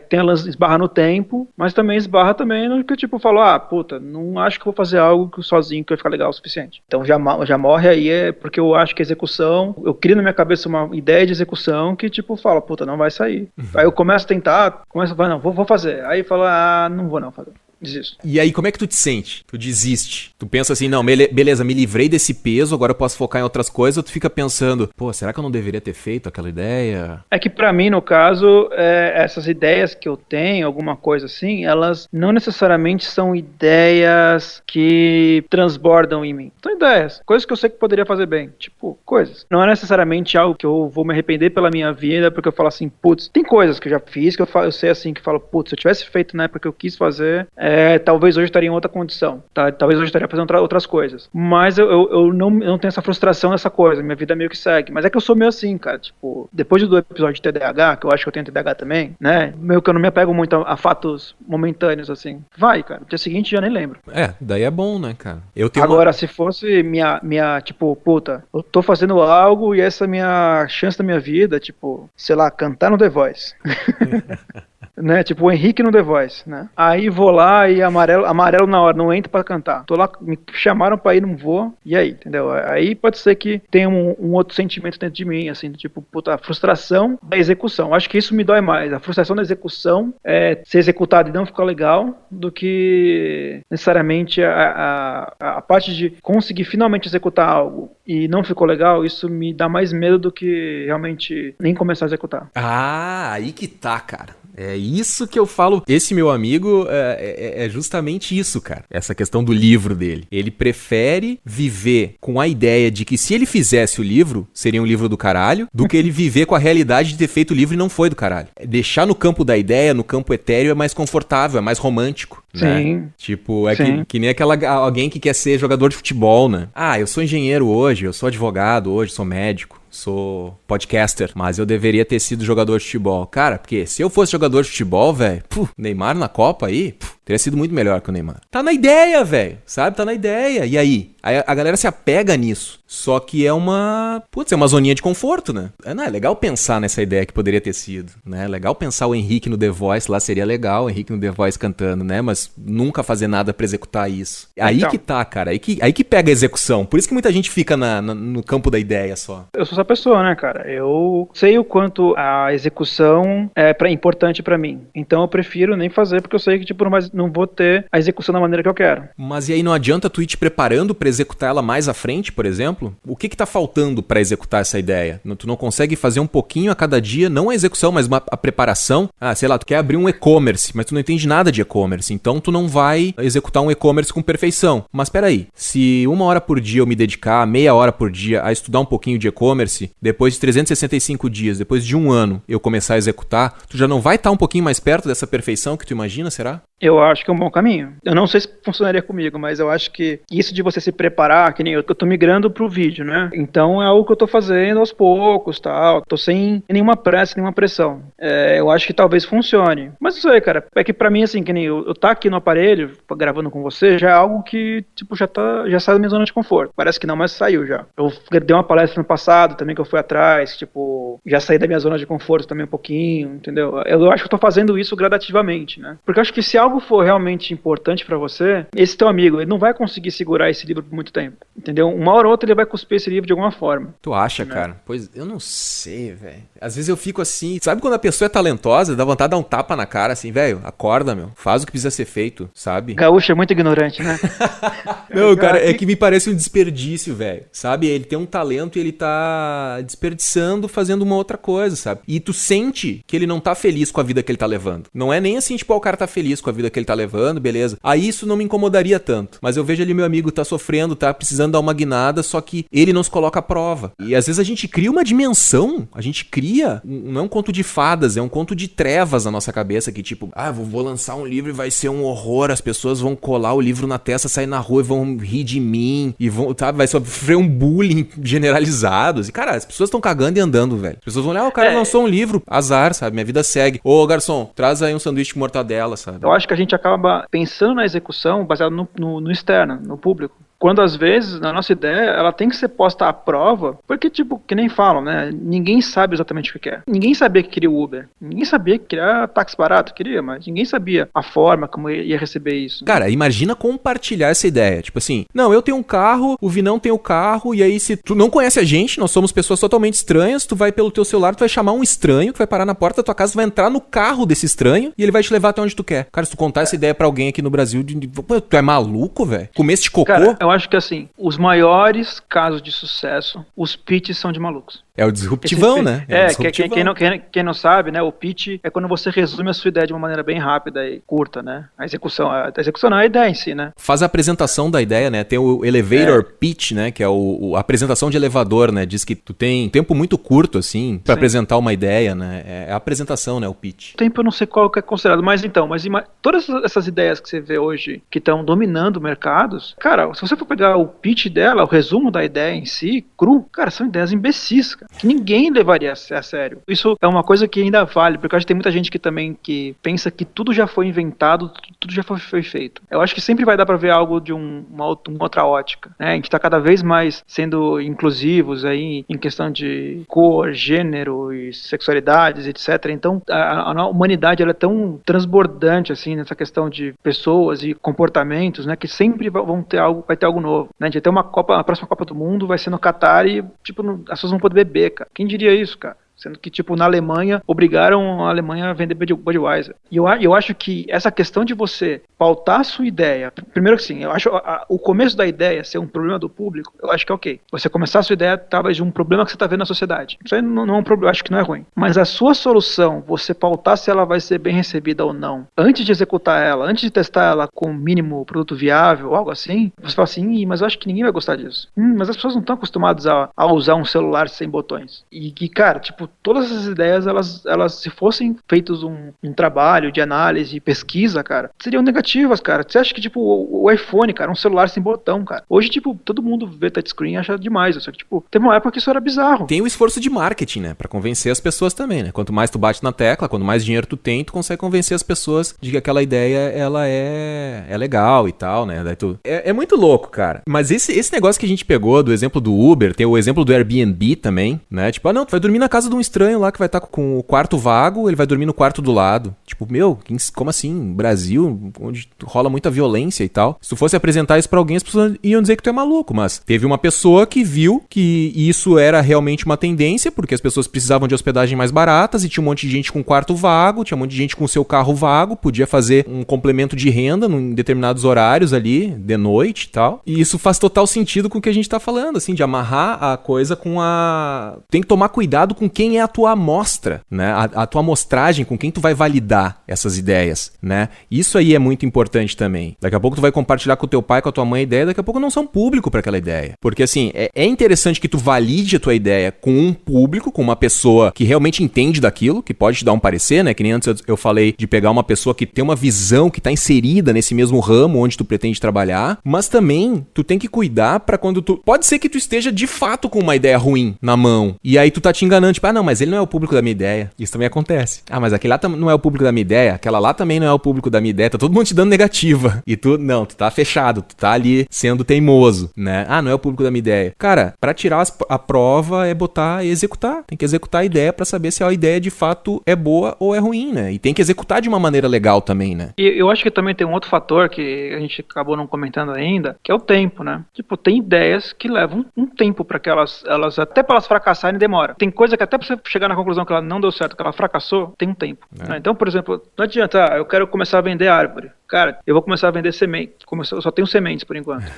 tem ela esbarra no tempo, mas também esbarra também no que, tipo, eu falo, puta, não acho que eu vou fazer algo sozinho que vai ficar legal o suficiente. Então já morre aí, porque eu acho que a execução, eu crio na minha cabeça uma ideia de execução que, tipo, fala, puta, não vai sair. Aí eu começo a tentar, não, vou fazer. Aí fala, não vou não fazer. Desisto. E aí, como é que tu te sente? Tu desiste? Tu pensa assim, não, beleza, me livrei desse peso, agora eu posso focar em outras coisas, ou tu fica pensando, pô, será que eu não deveria ter feito aquela ideia? É que pra mim, no caso, essas ideias que eu tenho, alguma coisa assim, elas não necessariamente são ideias que transbordam em mim. São ideias, coisas que eu sei que poderia fazer bem, tipo, coisas. Não é necessariamente algo que eu vou me arrepender pela minha vida, porque eu falo assim, putz, tem coisas que eu já fiz, que eu sei assim, que eu falo, putz, se eu tivesse feito na época que eu quis fazer, talvez hoje estaria em outra condição, tá? Talvez hoje estaria fazendo outras coisas, mas eu não tenho essa frustração nessa coisa, minha vida meio que segue, mas é que eu sou meio assim, cara, tipo, depois do episódio de TDAH, que eu acho que eu tenho TDAH também, né, meio que eu não me apego muito a fatos momentâneos, assim, vai, cara, no dia seguinte já nem lembro. Daí é bom, né, cara? Agora, se fosse minha, tipo, puta, eu tô fazendo algo e essa é a minha chance da minha vida, tipo, sei lá, cantar no The Voice. Né, tipo o Henrique no The Voice, né? Aí vou lá e amarelo na hora, não entro pra cantar. Tô lá, me chamaram pra ir, não vou. E aí, entendeu? Aí pode ser que tenha um outro sentimento dentro de mim, assim, tipo, puta, a frustração da execução. Acho que isso me dói mais. A frustração da execução ser executado e não ficar legal, do que necessariamente a parte de conseguir finalmente executar algo e não ficou legal. Isso me dá mais medo do que realmente nem começar a executar. Aí que tá, cara. É isso que eu falo. Esse meu amigo é justamente isso, cara. Essa questão do livro dele. Ele prefere viver com a ideia de que se ele fizesse o livro, seria um livro do caralho, do que ele viver com a realidade de ter feito o livro e não foi do caralho. Deixar no campo da ideia, no campo etéreo, é mais confortável, é mais romântico. Né? Sim. Tipo, que nem alguém que quer ser jogador de futebol, né? Eu sou engenheiro hoje, eu sou advogado hoje, sou médico. Sou podcaster, mas eu deveria ter sido jogador de futebol. Cara, porque se eu fosse jogador de futebol, velho, Neymar na Copa aí, teria sido muito melhor que o Neymar. Tá na ideia, velho, sabe? Tá na ideia. E aí? A galera se apega nisso. Só que é uma zoninha de conforto, né? É legal pensar nessa ideia que poderia ter sido, né? É legal pensar o Henrique no The Voice, lá seria legal, o Henrique no The Voice cantando, né? Mas nunca fazer nada pra executar isso. Aí que tá, cara. Aí que pega a execução. Por isso que muita gente fica no campo da ideia só. Eu sou essa pessoa, né, cara? Eu sei o quanto a execução é importante pra mim. Então eu prefiro nem fazer, porque eu sei que, tipo, não vou ter a execução da maneira que eu quero. Mas e aí não adianta tu ir te preparando pra executar ela mais à frente, por exemplo? O que tá faltando pra executar essa ideia? Tu não consegue fazer um pouquinho a cada dia, não a execução, mas a preparação? Sei lá, tu quer abrir um e-commerce, mas tu não entende nada de e-commerce, então tu não vai executar um e-commerce com perfeição. Mas peraí, se 1 hora por dia eu me dedicar, meia hora por dia a estudar um pouquinho de e-commerce, depois de 365 dias, depois de 1 ano eu começar a executar, tu já não vai estar um pouquinho mais perto dessa perfeição que tu imagina, será? Eu acho que é um bom caminho. Eu não sei se funcionaria comigo, mas eu acho que isso de você se preparar, que nem eu tô migrando pro vídeo, né? Então é algo que eu tô fazendo aos poucos, tal. Tô sem nenhuma pressa, nenhuma pressão. Eu acho que talvez funcione. Mas não sei, cara. É que pra mim, assim, que nem eu tá aqui no aparelho, gravando com você, já é algo que, tipo, já sai da minha zona de conforto. Parece que não, mas saiu já. Eu dei uma palestra no passado também, que eu fui atrás, tipo, já saí da minha zona de conforto também um pouquinho, entendeu? Eu acho que eu tô fazendo isso gradativamente, né? Porque eu acho que se algo for realmente importante pra você, esse teu amigo, ele não vai conseguir segurar esse livro por muito tempo, entendeu? Uma hora ou outra ele vai cuspir esse livro de alguma forma. Tu acha, cara? Pois, eu não sei, velho. Às vezes eu fico assim, sabe quando a pessoa é talentosa, dá vontade de dar um tapa na cara, assim, velho, acorda, meu, faz o que precisa ser feito, sabe? Gaúcho é muito ignorante, né? Não, cara, é que me parece um desperdício, velho, sabe? Ele tem um talento e ele tá desperdiçando fazendo uma outra coisa, sabe? E tu sente que ele não tá feliz com a vida que ele tá levando. Não é nem assim, tipo, o cara tá feliz com a vida que ele tá levando, beleza. Aí isso não me incomodaria tanto. Mas eu vejo ali meu amigo tá sofrendo, tá precisando dar uma guinada, só que ele não se coloca à prova. E às vezes a gente cria uma dimensão, a gente cria, não é um conto de fadas, é um conto de trevas na nossa cabeça, que tipo, vou lançar um livro e vai ser um horror, as pessoas vão colar o livro na testa, sair na rua e vão rir de mim, e vão, sabe, vai sofrer um bullying generalizado. E, cara, as pessoas estão cagando e andando, velho. As pessoas vão olhar, o cara lançou um livro, azar, sabe, minha vida segue. Ô, garçom, traz aí um sanduíche de mortadela, sabe? Eu acho que a gente acaba pensando na execução baseado no externo, no público. Quando às vezes, na nossa ideia, ela tem que ser posta à prova, porque tipo, que nem falam, né? Ninguém sabe exatamente o que quer. Ninguém sabia que queria o Uber. Ninguém sabia que queria táxi barato, queria, mas ninguém sabia a forma como ia receber isso. Né? Cara, imagina compartilhar essa ideia. Tipo assim, não, eu tenho um carro, o Vinão tem o carro, e aí se tu não conhece a gente, nós somos pessoas totalmente estranhas, tu vai pelo teu celular, tu vai chamar um estranho que vai parar na porta da tua casa, tu vai entrar no carro desse estranho e ele vai te levar até onde tu quer. Cara, se tu contar essa ideia pra alguém aqui no Brasil, tu é maluco, velho? Comeste cocô? Cara, eu acho que assim, os maiores casos de sucesso, os pitches são de malucos. É o disruptivão, né? É, quem não sabe, né? O pitch é quando você resume a sua ideia de uma maneira bem rápida e curta, né? A execução não é a ideia em si, né? Faz a apresentação da ideia, né? Tem o elevator pitch, né? Que é a apresentação de elevador, né? Diz que tu tem tempo muito curto, assim, pra apresentar uma ideia, né? É a apresentação, né? O pitch. O tempo eu não sei qual que é considerado, mas todas essas ideias que você vê hoje que estão dominando mercados, cara, se você for pegar o pitch dela, o resumo da ideia em si, cru, cara, são ideias imbecis, cara, que ninguém levaria a sério. Isso é uma coisa que ainda vale, porque eu acho que tem muita gente que pensa que tudo já foi inventado, tudo já foi feito. Eu acho que sempre vai dar pra ver algo de uma outra ótica, né? A gente tá cada vez mais sendo inclusivos aí em questão de cor, gênero e sexualidades, etc. Então, a humanidade ela é tão transbordante assim nessa questão de pessoas e comportamentos, né, que sempre vai ter algo novo, né? A gente vai ter a próxima Copa do Mundo vai ser no Catar e tipo, as pessoas vão poder beber, cara. Quem diria isso, cara? Sendo que, tipo, na Alemanha, obrigaram a Alemanha a vender Budweiser. E eu acho que essa questão de você pautar a sua ideia, primeiro que sim, eu acho o começo da ideia ser um problema do público, eu acho que é ok. Você começar a sua ideia talvez de um problema que você está vendo na sociedade. Isso aí não é um problema, eu acho que não é ruim. Mas a sua solução, você pautar se ela vai ser bem recebida ou não, antes de executar ela, antes de testar ela com o mínimo produto viável, algo assim, você fala assim, mas eu acho que ninguém vai gostar disso. Mas as pessoas não estão acostumadas a usar um celular sem botões. E que, cara, tipo, todas essas ideias, elas se fossem feitos um trabalho de análise e pesquisa, cara, seriam negativas, cara. Você acha que, tipo, o iPhone, cara, um celular sem botão, cara. Hoje, tipo, todo mundo vê touchscreen e acha demais. Só que, tipo, teve uma época que isso era bizarro. Tem o esforço de marketing, né? Pra convencer as pessoas também, né? Quanto mais tu bate na tecla, quanto mais dinheiro tu tem, tu consegue convencer as pessoas de que aquela ideia, ela é legal e tal, né? Daí é muito louco, cara. Mas esse negócio que a gente pegou do exemplo do Uber, tem o exemplo do Airbnb também, né? Tipo, não, tu vai dormir na casa de um estranho lá que vai estar com o quarto vago, ele vai dormir no quarto do lado. Tipo, como assim? Brasil, onde rola muita violência e tal. Se tu fosse apresentar isso pra alguém, as pessoas iam dizer que tu é maluco, mas teve uma pessoa que viu que isso era realmente uma tendência, porque as pessoas precisavam de hospedagem mais baratas e tinha um monte de gente com quarto vago, tinha um monte de gente com seu carro vago, podia fazer um complemento de renda em determinados horários ali, de noite e tal. E isso faz total sentido com o que a gente tá falando, assim, de amarrar a coisa com Tem que tomar cuidado com quem é a tua amostra, né? A tua amostragem, com quem tu vai validar essas ideias, né? Isso aí é muito importante também. Daqui a pouco tu vai compartilhar com o teu pai, com a tua mãe a ideia, daqui a pouco não são público para aquela ideia. Porque assim, é interessante que tu valide a tua ideia com um público, com uma pessoa que realmente entende daquilo, que pode te dar um parecer, né? Que nem antes eu falei de pegar uma pessoa que tem uma visão, que tá inserida nesse mesmo ramo onde tu pretende trabalhar, mas também tu tem que cuidar para quando tu... Pode ser que tu esteja de fato com uma ideia ruim na mão, e aí tu tá te enganando, tipo, não, mas ele não é o público da minha ideia. Isso também acontece. Ah, mas aquele lá não é o público da minha ideia, aquela lá também não é o público da minha ideia, tá todo mundo te dando negativa. E tu tá fechado, tu tá ali sendo teimoso, né? Ah, não é o público da minha ideia. Cara, pra tirar a prova é botar e executar. Tem que executar a ideia pra saber se a ideia de fato é boa ou é ruim, né? E tem que executar de uma maneira legal também, né? E eu acho que também tem um outro fator que a gente acabou não comentando ainda, que é o tempo, né? Tipo, tem ideias que levam um tempo pra que elas até pra elas fracassarem demora. Tem coisa que até pra você chegar na conclusão que ela não deu certo, que ela fracassou, tem um tempo. Né? Então, por exemplo, não adianta, eu quero começar a vender árvore. Cara, eu vou começar a vender semente. Eu só tenho sementes por enquanto.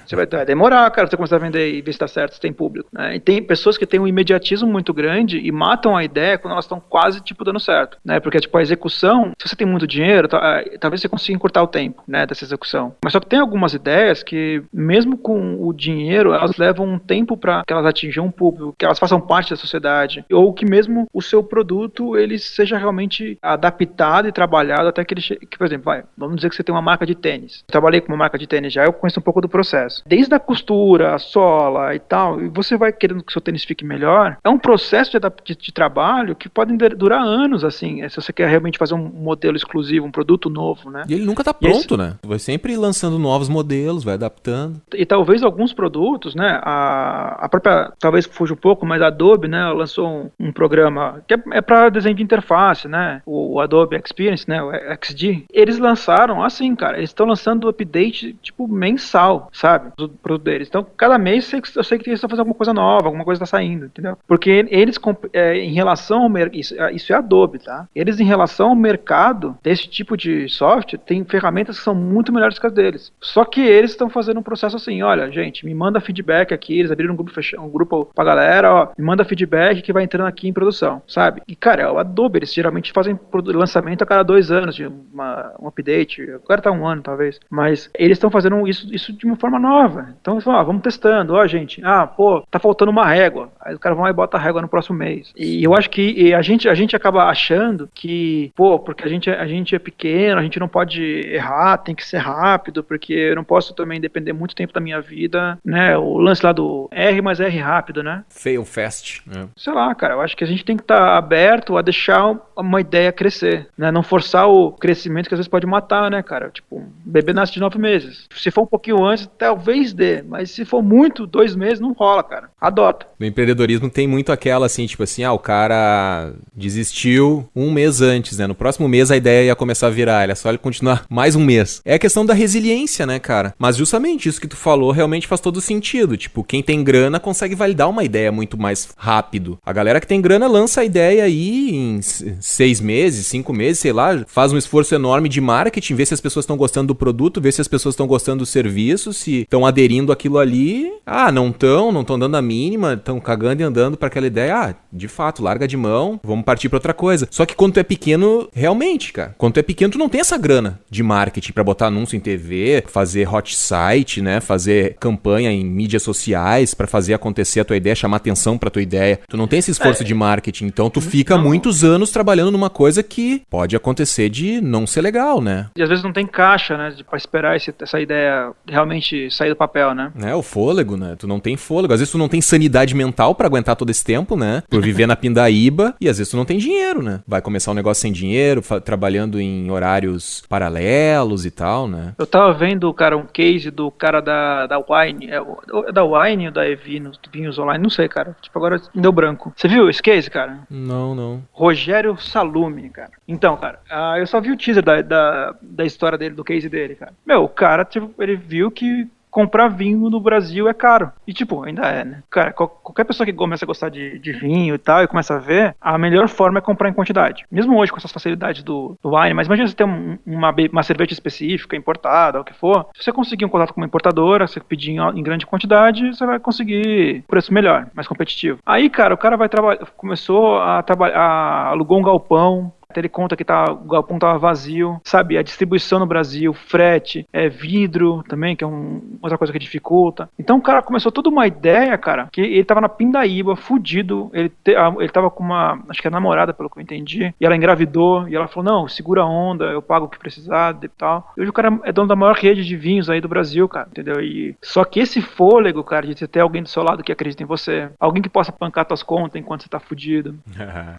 Você vai demorar, cara, pra você começar a vender e ver se tá certo, se tem público. Né? E tem pessoas que têm um imediatismo muito grande e matam a ideia quando elas estão quase, tipo, dando certo. Né? Porque, tipo, a execução, se você tem muito dinheiro, talvez você consiga encurtar o tempo, né, dessa execução. Mas só que tem algumas ideias que, mesmo com o dinheiro, elas levam um tempo para que elas atinjam um público, que elas façam parte da sociedade, ou que mesmo o seu produto, ele seja realmente adaptado e trabalhado até que ele chegue, por exemplo, vamos dizer que você tem uma marca de tênis. Eu trabalhei com uma marca de tênis já, eu conheço um pouco do processo. Desde a costura, a sola e tal, e você vai querendo que o seu tênis fique melhor, é um processo de trabalho que pode durar anos, assim, se você quer realmente fazer um modelo exclusivo, um produto novo, né? E ele nunca tá pronto, né? Vai sempre lançando novos modelos, vai adaptando. E talvez alguns produtos, né, a própria, talvez fuja um pouco, mas a Adobe, né, lançou um programa que é para desenho de interface, né, o Adobe Experience, né, o XD. Eles lançaram, assim, cara, eles estão lançando update, tipo, mensal, sabe? Do produto deles. Então, cada mês eu sei que eles estão fazendo alguma coisa nova, alguma coisa está saindo, entendeu? Porque eles, em relação ao mercado, isso é Adobe, tá? Eles, em relação ao mercado desse tipo de software, tem ferramentas que são muito melhores que as deles. Só que eles estão fazendo um processo assim, olha, gente, me manda feedback aqui, eles abriram um grupo pra galera, ó, me manda feedback que vai entrando aqui em produção, sabe? E, cara, é o Adobe, eles geralmente fazem lançamento a cada 2 anos, de um update, agora tá 1 ano, talvez, mas eles estão fazendo isso de uma forma nova. Então, vamos testando. Ó, gente, tá faltando uma régua. Aí os caras vão lá e botam a régua no próximo mês. E eu acho que a gente acaba achando que, porque a gente é pequeno, a gente não pode errar, tem que ser rápido, porque eu não posso também depender muito tempo da minha vida, né? O lance lá do R, mas R rápido, né? Fail fast. Sei lá, cara, eu acho que a gente tem que estar aberto a deixar uma ideia crescer, né? Não forçar o crescimento que às vezes pode matar, né, cara? Tipo, um bebê nasce de 9 meses. Se for um pouquinho antes, talvez dê, mas se for muito, 2 meses, não rola, cara. Adota. No empreendedorismo tem muito aquela assim, tipo assim, o cara desistiu 1 mês antes, né? No próximo mês a ideia ia começar a virar, é só ele continuar mais 1 mês. É a questão da resiliência, né, cara? Mas justamente isso que tu falou realmente faz todo sentido. Tipo, quem tem grana consegue validar uma ideia muito mais rápido. A galera que tem grana lança a ideia aí em 6 meses, 5 meses, sei lá, faz um esforço enorme de marketing, vê se as pessoas estão gostando do produto, vê se as pessoas estão gostando do serviço, se estão aderindo àquilo ali. Não estão dando a mínima, estão cagando e andando para aquela ideia. De fato, larga de mão, vamos partir para outra coisa. Só que quando tu é pequeno, realmente, cara, quando tu é pequeno, tu não tem essa grana de marketing para botar anúncio em TV, fazer hot site, né, fazer campanha em mídias sociais para fazer acontecer a tua ideia, chamar atenção para tua ideia. Tu não tem esse esforço de marketing, então tu fica muitos anos trabalhando numa coisa que pode acontecer de não ser legal, né? E às vezes não tem caixa, né, pra esperar essa ideia realmente sair do papel, né? O fôlego, né? Tu não tem fôlego. Às vezes tu não tem sanidade mental pra aguentar todo esse tempo, né? Por viver na pindaíba. E às vezes tu não tem dinheiro, né? Vai começar um negócio sem dinheiro, trabalhando em horários paralelos e tal, né? Eu tava vendo, cara, um case do cara da Wine. É da Wine ou da Evinos, Vinhos Online? Não sei, cara. Tipo, agora me deu branco. Você viu esse case, cara? Não. Rogério Salume, cara. Então, cara, eu só vi o teaser da história dele, do case dele, cara. O cara, tipo, ele viu que comprar vinho no Brasil é caro. E, tipo, ainda é, né? Cara, qualquer pessoa que começa a gostar de vinho e tal, e começa a ver, a melhor forma é comprar em quantidade. Mesmo hoje, com essas facilidades do wine, mas imagina você ter uma cerveja específica, importada, ou o que for. Se você conseguir um contato com uma importadora, você pedir em grande quantidade, você vai conseguir preço melhor, mais competitivo. Aí, cara, o cara vai trabalhar, começou a trabalhar, alugou um galpão, Ele conta que o galpão tava vazio, sabe? A distribuição no Brasil, frete, vidro também, que é outra coisa que dificulta. Então o cara começou toda uma ideia, cara, que ele tava na pindaíba, fudido, ele tava com acho que é namorada, pelo que eu entendi, e ela engravidou, e ela falou, não, segura a onda, eu pago o que precisar e tal. E hoje o cara é dono da maior rede de vinhos aí do Brasil, cara, entendeu? Só que esse fôlego, cara, de você ter alguém do seu lado que acredita em você, alguém que possa bancar tuas contas enquanto você tá fudido,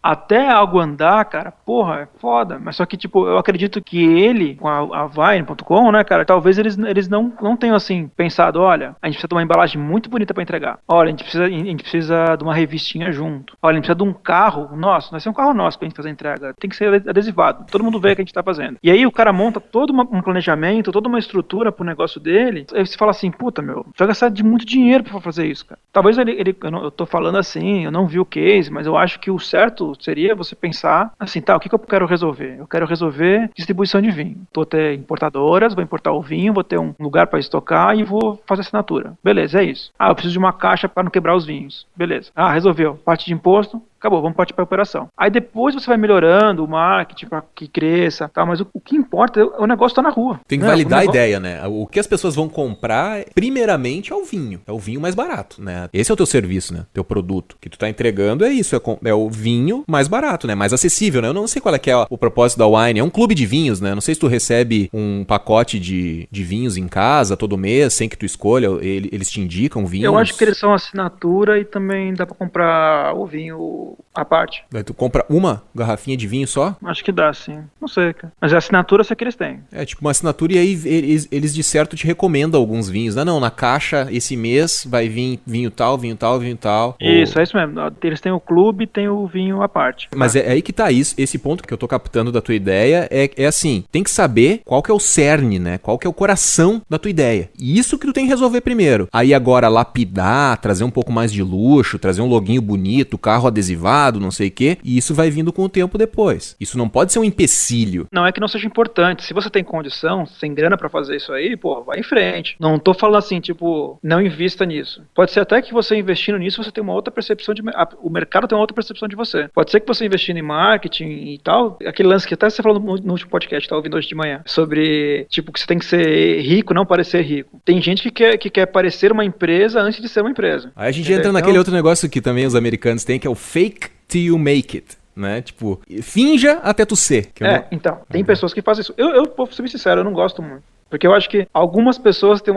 até algo andar, cara, porra, é foda. Mas só que, tipo, eu acredito que ele, com a Vine.com, né, cara, talvez eles não tenham, assim, pensado, olha, a gente precisa de uma embalagem muito bonita pra entregar. Olha, a gente precisa de uma revistinha junto. Olha, a gente precisa de um carro nosso, vai ser um carro nosso pra gente fazer a entrega. Tem que ser adesivado. Todo mundo vê o que a gente tá fazendo. E aí o cara monta todo um planejamento, toda uma estrutura pro negócio dele. Aí você fala assim, puta, meu, vai gastar de muito dinheiro pra fazer isso, cara. Talvez eu tô falando assim, eu não vi o case, mas eu acho que o certo seria você pensar assim, tá, o que eu quero resolver? Eu quero resolver distribuição de vinho. Vou ter importadoras, vou importar o vinho, vou ter um lugar para estocar e vou fazer assinatura. Beleza, é isso. Eu preciso de uma caixa para não quebrar os vinhos. Beleza. Resolveu. Parte de imposto, acabou, vamos partir para a operação. Aí depois você vai melhorando o marketing para que cresça, tá? Mas o que importa é o negócio tá na rua. Tem que validar a ideia, né? O que as pessoas vão comprar, primeiramente, é o vinho. É o vinho mais barato, né? Esse é o teu serviço, né? Teu produto. O que tu tá entregando é isso, é o vinho mais barato, né? Mais acessível, né? Eu não sei qual é que é o propósito da Wine. É um clube de vinhos, né? Não sei se tu recebe um pacote de vinhos em casa todo mês, sem que tu escolha, eles te indicam vinhos. Eu acho que eles são assinatura e também dá pra comprar o vinho à parte. Daí tu compra uma garrafinha de vinho só? Acho que dá, sim. Não sei, cara. Mas a assinatura eu sei que eles têm. É tipo uma assinatura e aí eles de certo te recomendam alguns vinhos. Não, na caixa esse mês vai vir vinho tal, vinho tal, vinho tal. Isso, é isso mesmo. Eles têm o clube e tem o vinho à parte. Mas é aí que tá isso. Esse ponto que eu tô captando da tua ideia é assim, tem que saber qual que é o cerne, né? Qual que é o coração da tua ideia. E isso que tu tem que resolver primeiro. Aí agora lapidar, trazer um pouco mais de luxo, trazer um loguinho bonito, carro adesivado, não sei o quê, e isso vai vindo com o tempo depois. Isso não pode ser um empecilho. Não é que não seja importante. Se você tem condição, sem grana pra fazer isso aí, pô, vai em frente. Não tô falando assim, tipo, não invista nisso. Pode ser até que você investindo nisso, você tem uma outra percepção o mercado tem uma outra percepção de você. Pode ser que você investindo em marketing e tal, aquele lance que até você falou no último podcast, tá ouvindo hoje de manhã, sobre, tipo, que você tem que ser rico, não parecer rico. Tem gente que quer parecer uma empresa antes de ser uma empresa. Aí a gente entra naquele outro negócio que também os americanos têm, que é o fake till you make it. Né? Tipo, finja até tu ser. Então, tem pessoas que fazem isso. Eu vou ser sincero, eu não gosto muito. Porque eu acho que algumas pessoas têm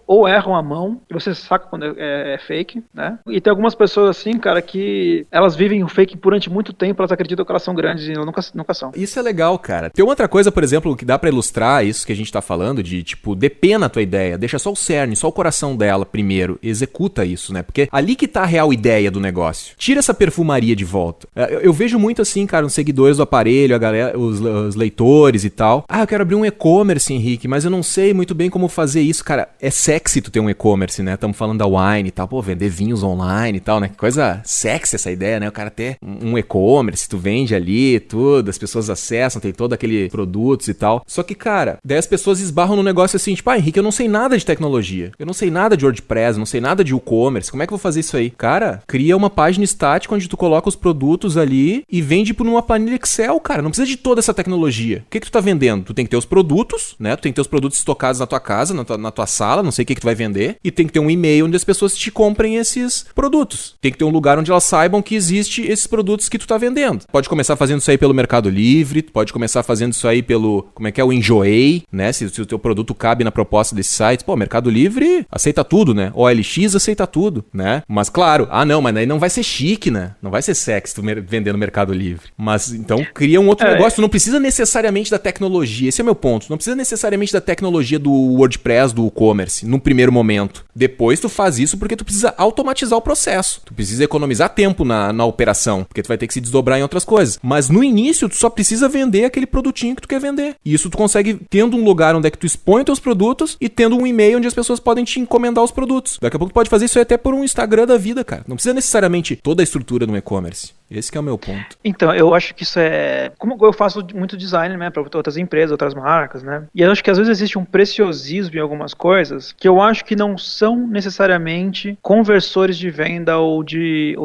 ou erram a mão, e você saca quando é fake, né? E tem algumas pessoas assim, cara, que elas vivem o fake durante muito tempo, elas acreditam que elas são grandes e nunca são. Isso é legal, cara. Tem outra coisa, por exemplo, que dá pra ilustrar isso que a gente tá falando, de tipo, depena a tua ideia, deixa só o cerne, só o coração dela primeiro, executa isso, né? Porque ali que tá a real ideia do negócio. Tira essa perfumaria de volta. Eu vejo muito assim, cara, os seguidores do aparelho, a galera, os leitores e tal. Eu quero abrir um e-commerce, Henrique, mas eu não sei muito bem como fazer isso, cara. É sexy tu ter um e-commerce, né? Estamos falando da Wine e tal. Pô, vender vinhos online e tal, né? Que coisa sexy essa ideia, né? O cara ter um e-commerce, tu vende ali tudo, as pessoas acessam, tem todo aquele produtos e tal. Só que, cara, daí as pessoas esbarram no negócio assim, tipo, Henrique, eu não sei nada de tecnologia. Eu não sei nada de WordPress, não sei nada de e-commerce. Como é que eu vou fazer isso aí? Cara, cria uma página estática onde tu coloca os produtos ali e vende por uma planilha Excel, cara. Não precisa de toda essa tecnologia. O que tu tá vendendo? Tu tem que ter os produtos, né? Tu tem que ter os produtos estocados na tua casa, na tua sala, não sei o que tu vai vender, e tem que ter um e-mail onde as pessoas te comprem esses produtos. Tem que ter um lugar onde elas saibam que existe esses produtos que tu tá vendendo. Pode começar fazendo isso aí pelo Mercado Livre, pode começar fazendo isso aí pelo, o Enjoei, né? Se o teu produto cabe na proposta desse site, pô, Mercado Livre aceita tudo, né? OLX aceita tudo, né? Mas claro, mas aí não vai ser chique, né? Não vai ser sexy tu vender no Mercado Livre. Mas então cria um outro negócio, tu não precisa necessariamente da tecnologia, esse é o meu ponto, não precisa necessariamente da tecnologia do WordPress, do e-commerce, num primeiro momento. Depois tu faz isso porque tu precisa automatizar o processo. Tu precisa economizar tempo na operação, porque tu vai ter que se desdobrar em outras coisas. Mas no início tu só precisa vender aquele produtinho que tu quer vender. E isso tu consegue tendo um lugar onde é que tu expõe teus produtos e tendo um e-mail onde as pessoas podem te encomendar os produtos. Daqui a pouco tu pode fazer isso aí até por um Instagram da vida, cara. Não precisa necessariamente toda a estrutura do e-commerce. Esse que é o meu ponto. Então, eu acho que isso é... Como eu faço muito design, né, para outras empresas, outras marcas, né? E eu acho que às vezes existe um preciosismo em algumas coisas que eu acho que não são necessariamente conversores de venda ou de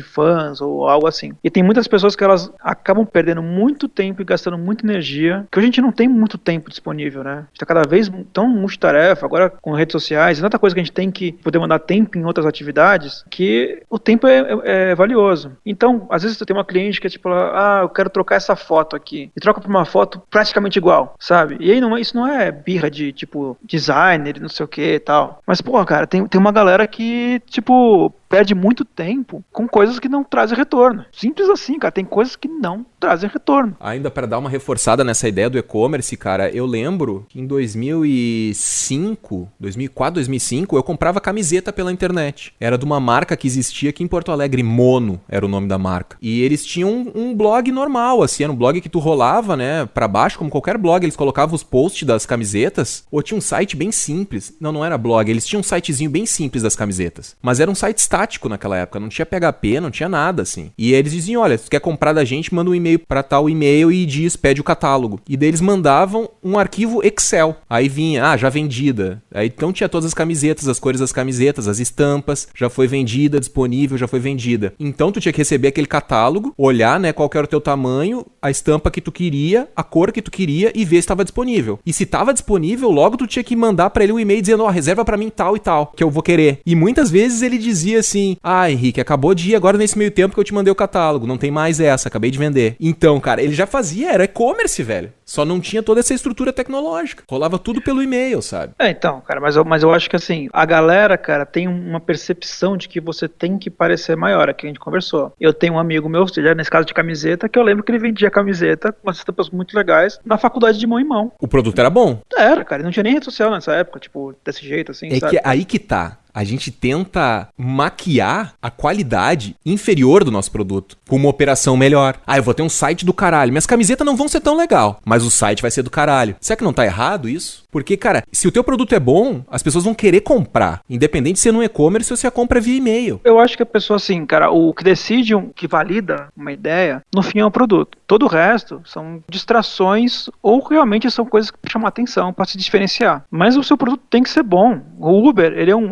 fãs ou algo assim. E tem muitas pessoas que elas acabam perdendo muito tempo e gastando muita energia, que hoje a gente não tem muito tempo disponível, né? A gente tá cada vez tão multitarefa, agora com redes sociais, tanta coisa que a gente tem que poder mandar tempo em outras atividades, que o tempo é valioso. Então, às vezes você tem uma cliente que é tipo, eu quero trocar essa foto aqui, e troca por uma foto praticamente igual, sabe? E aí isso não é birra de, tipo, designer, não sei o que e tal. Mas, pô, cara, tem uma galera que, tipo, perde muito tempo com coisas que não trazem retorno. Simples assim, cara. Tem coisas que não trazem retorno. Ainda para dar uma reforçada nessa ideia do e-commerce, cara, eu lembro que em 2004, 2005, eu comprava camiseta pela internet. Era de uma marca que existia aqui em Porto Alegre, Mono era o nome da marca. E eles tinham um blog normal, assim, era um blog que tu rolava, né, pra baixo, como qualquer blog, eles colocavam os posts das camisetas, ou tinha um site bem simples. Não era blog, eles tinham um sitezinho bem simples das camisetas. Mas era um site estático naquela época, não tinha PHP, não tinha nada, assim. E eles diziam, olha, se tu quer comprar da gente, manda um e-mail pra tal e-mail e pede o catálogo. E daí eles mandavam um arquivo Excel. Aí vinha, já vendida. Aí então tinha todas as camisetas, as cores das camisetas, as estampas, já foi vendida, disponível, já foi vendida. Então tu tinha que receber aquele catálogo, olhar, né, qual que era o teu tamanho, a estampa que tu queria, a cor que tu queria e ver se estava disponível. E se estava disponível, logo tu tinha que mandar pra ele um e-mail dizendo, reserva pra mim tal e tal, que eu vou querer. E muitas vezes ele dizia assim, Henrique, acabou de ir agora nesse meio tempo que eu te mandei o catálogo, não tem mais essa, acabei de vender. Então, cara, ele já fazia, era e-commerce, velho. Só não tinha toda essa estrutura tecnológica. Rolava tudo pelo e-mail, sabe? Então, cara, mas eu acho que assim, a galera, cara, tem uma percepção de que você tem que parecer maior, é que a gente conversou. Eu tenho um amigo meu, já nesse caso de camiseta, que eu lembro que ele vendia camiseta com umas estampas muito legais na faculdade de mão em mão. O produto era bom? Era, cara, não tinha nem rede social nessa época, tipo, desse jeito assim, sabe? É que aí que tá. A gente tenta maquiar a qualidade inferior do nosso produto com uma operação melhor. Eu vou ter um site do caralho. Minhas camisetas não vão ser tão legal, mas o site vai ser do caralho. Será que não tá errado isso? Porque, cara, se o teu produto é bom, as pessoas vão querer comprar. Independente se é no e-commerce ou se a compra é via e-mail. Eu acho que a pessoa, assim, cara, o que decide, que valida uma ideia, no fim é o produto. Todo o resto são distrações ou realmente são coisas que chamam a atenção para se diferenciar. Mas o seu produto tem que ser bom. O Uber, ele é um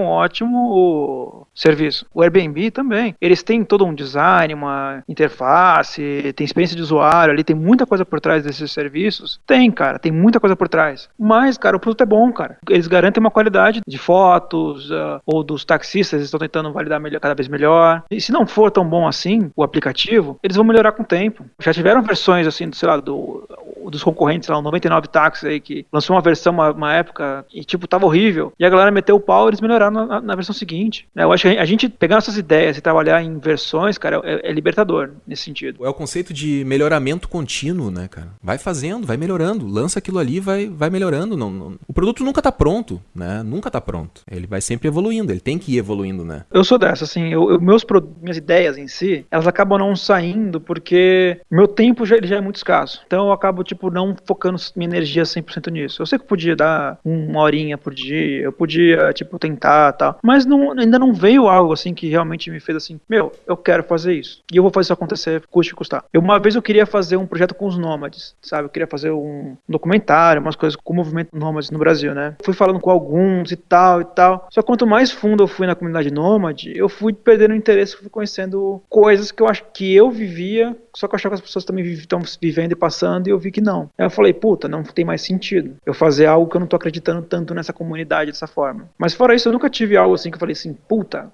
ótimo serviço. O Airbnb também. Eles têm todo um design, uma interface, tem experiência de usuário ali, tem muita coisa por trás desses serviços. Tem, cara, tem muita coisa por trás. Mas, cara, o produto é bom, cara. Eles garantem uma qualidade de fotos, ou dos taxistas, eles estão tentando validar cada vez melhor. E se não for tão bom assim, o aplicativo, eles vão melhorar com o tempo. Já tiveram versões, assim, sei lá, dos concorrentes, lá, o 99 Táxi aí, que lançou uma versão uma época e, tipo, tava horrível. E a galera meteu o pau, eles melhoraram na versão seguinte. Eu acho que a gente pegar essas ideias e trabalhar em versões, cara, é libertador nesse sentido. É o conceito de melhoramento contínuo, né, cara? Vai fazendo, vai melhorando. Lança aquilo ali, vai melhorando. Não. O produto nunca tá pronto, né? Nunca tá pronto. Ele vai sempre evoluindo, ele tem que ir evoluindo, né? Eu sou dessa, assim, minhas ideias em si, elas acabam não saindo porque meu tempo já é muito escasso. Então eu acabo, tipo, não focando minha energia 100% nisso. Eu sei que eu podia dar uma horinha por dia, eu podia, tipo, tentar e tal, mas ainda não veio algo, assim, que realmente me fez assim, eu quero fazer isso. E eu vou fazer isso acontecer, custe o que custar. Uma vez eu queria fazer um projeto com os nômades, sabe? Eu queria fazer um documentário, umas coisas com o movimento nômades no Brasil, né? Fui falando com alguns e tal. Só que quanto mais fundo eu fui na comunidade nômade, eu fui perdendo interesse, fui conhecendo coisas que eu acho que eu vivia, só que eu achava que as pessoas também estão vivendo e passando, e eu vi que não. Aí eu falei, não tem mais sentido eu fazer algo que eu não tô acreditando tanto nessa comunidade dessa forma. Mas fora isso, eu nunca tive algo assim que eu falei assim,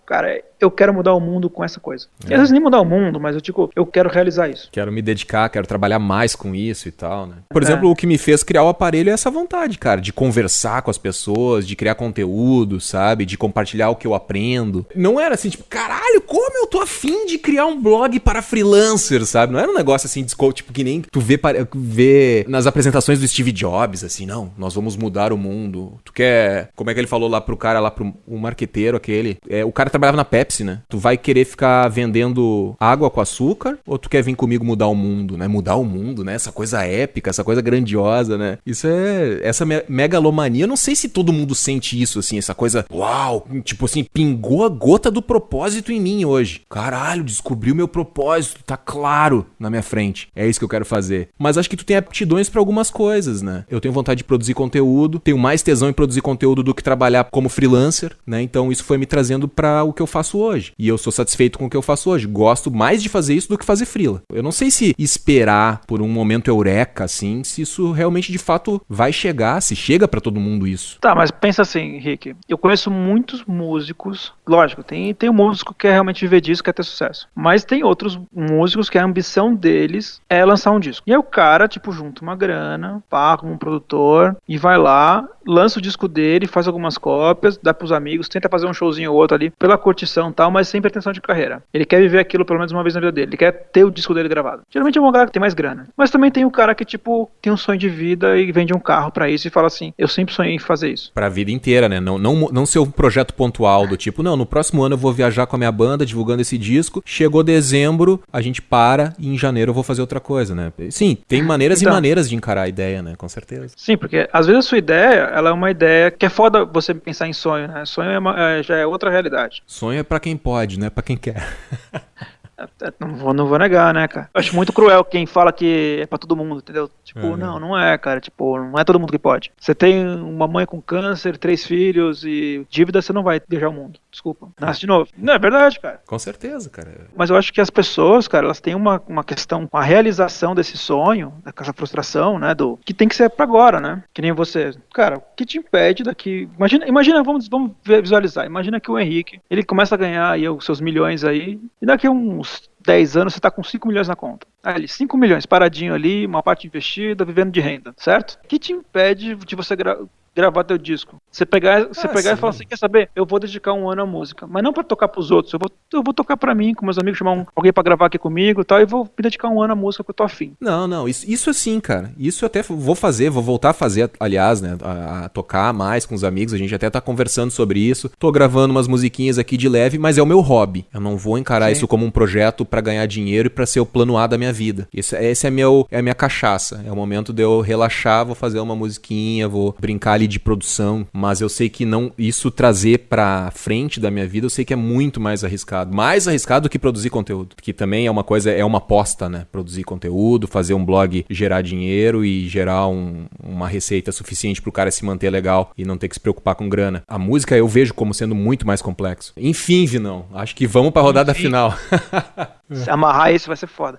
cara, eu quero mudar o mundo com essa coisa. E às vezes nem mudar o mundo, mas eu quero realizar isso. Quero me dedicar, quero trabalhar mais com isso e tal, né? Por exemplo, o que me fez criar o aparelho é essa vontade, cara, de conversar com as pessoas, de criar conteúdo, sabe? De compartilhar o que eu aprendo. Não era assim, tipo, caralho, como eu tô afim de criar um blog para freelancers, sabe? Não era um negócio assim, tipo, que nem tu vê nas apresentações do Steve Jobs, assim, não, nós vamos mudar o mundo. Tu quer... Como é que ele falou lá pro cara, lá pro marqueteiro aquele? O cara trabalhava na Pepsi, ápice, né? Tu vai querer ficar vendendo água com açúcar ou tu quer vir comigo mudar o mundo, né? Mudar o mundo, né? Essa coisa épica, essa coisa grandiosa, né? Isso é... Essa megalomania, eu não sei se todo mundo sente isso, assim, essa coisa... Uau! Tipo assim, pingou a gota do propósito em mim hoje. Caralho, descobri o meu propósito, tá claro na minha frente. É isso que eu quero fazer. Mas acho que tu tem aptidões pra algumas coisas, né? Eu tenho vontade de produzir conteúdo, tenho mais tesão em produzir conteúdo do que trabalhar como freelancer, né? Então isso foi me trazendo pra o que eu faço hoje. E eu sou satisfeito com o que eu faço hoje. Gosto mais de fazer isso do que fazer freela. Eu não sei se esperar por um momento eureka, assim, se isso realmente de fato vai chegar, se chega pra todo mundo isso. Tá, mas pensa assim, Rick, eu conheço muitos músicos, lógico, tem um músico que quer realmente viver disso, quer ter sucesso, mas tem outros músicos que a ambição deles é lançar um disco. E aí o cara, tipo, junta uma grana, paga um produtor e vai lá, lança o disco dele, faz algumas cópias, dá pros amigos, tenta fazer um showzinho ou outro ali, pela curtição e tal, mas sem pretensão de carreira. Ele quer viver aquilo pelo menos uma vez na vida dele, ele quer ter o disco dele gravado. Geralmente é uma galera que tem mais grana. Mas também tem o cara que, tipo, tem um sonho de vida e vende um carro pra isso e fala assim, eu sempre sonhei em fazer isso. Pra vida inteira, né? Não ser um projeto pontual do tipo, não, no próximo ano eu vou viajar com a minha banda divulgando esse disco, chegou dezembro, a gente para e em janeiro eu vou fazer outra coisa, né? Sim, tem maneiras e maneiras de encarar a ideia, né? Com certeza. Sim, porque às vezes a sua ideia, ela é uma ideia que é foda você pensar em sonho, né? Sonho já é outra realidade. Sonho é pra quem pode, não é pra quem quer. Não vou negar, né, cara? Eu acho muito cruel quem fala que é pra todo mundo, entendeu? Tipo, não é, cara. Tipo, não é todo mundo que pode. Você tem uma mãe com câncer, 3 filhos e dívida, você não vai viajar o mundo. Desculpa. Nasce de novo. Não, é verdade, cara. Com certeza, cara. Mas eu acho que as pessoas, cara, elas têm uma questão com a realização desse sonho, essa frustração, né, que tem que ser pra agora, né? Que nem você. Cara, o que te impede daqui... Imagina, vamos visualizar. Imagina que o Henrique, ele começa a ganhar aí os seus milhões aí, e daqui a uns 10 anos você tá com 5 milhões na conta. Ali, 5 milhões paradinho ali, uma parte investida, vivendo de renda, certo? O que te impede de você gravar teu disco? Você pegar e falar assim, quer saber? Eu vou dedicar um ano à música, mas não pra tocar pros outros, eu vou tocar pra mim, com meus amigos, chamar alguém pra gravar aqui comigo e tal, e vou me dedicar um ano à música que eu tô afim. Não, isso assim, cara, isso eu até vou voltar a fazer, aliás, né, a tocar mais com os amigos, a gente até tá conversando sobre isso, tô gravando umas musiquinhas aqui de leve, mas é o meu hobby, eu não vou encarar isso como um projeto pra ganhar dinheiro e pra ser o plano A da minha vida. Esse é a minha cachaça, é o momento de eu relaxar, vou fazer uma musiquinha, vou brincar ali de produção, mas eu sei que não, isso trazer pra frente da minha vida, eu sei que é muito mais arriscado do que produzir conteúdo, que também é uma coisa, é uma aposta, né, produzir conteúdo, fazer um blog gerar dinheiro e gerar uma receita suficiente pro cara se manter legal e não ter que se preocupar com grana. A música eu vejo como sendo muito mais complexo. Enfim, Vinão, acho que vamos pra rodada final. Se amarrar isso vai ser foda.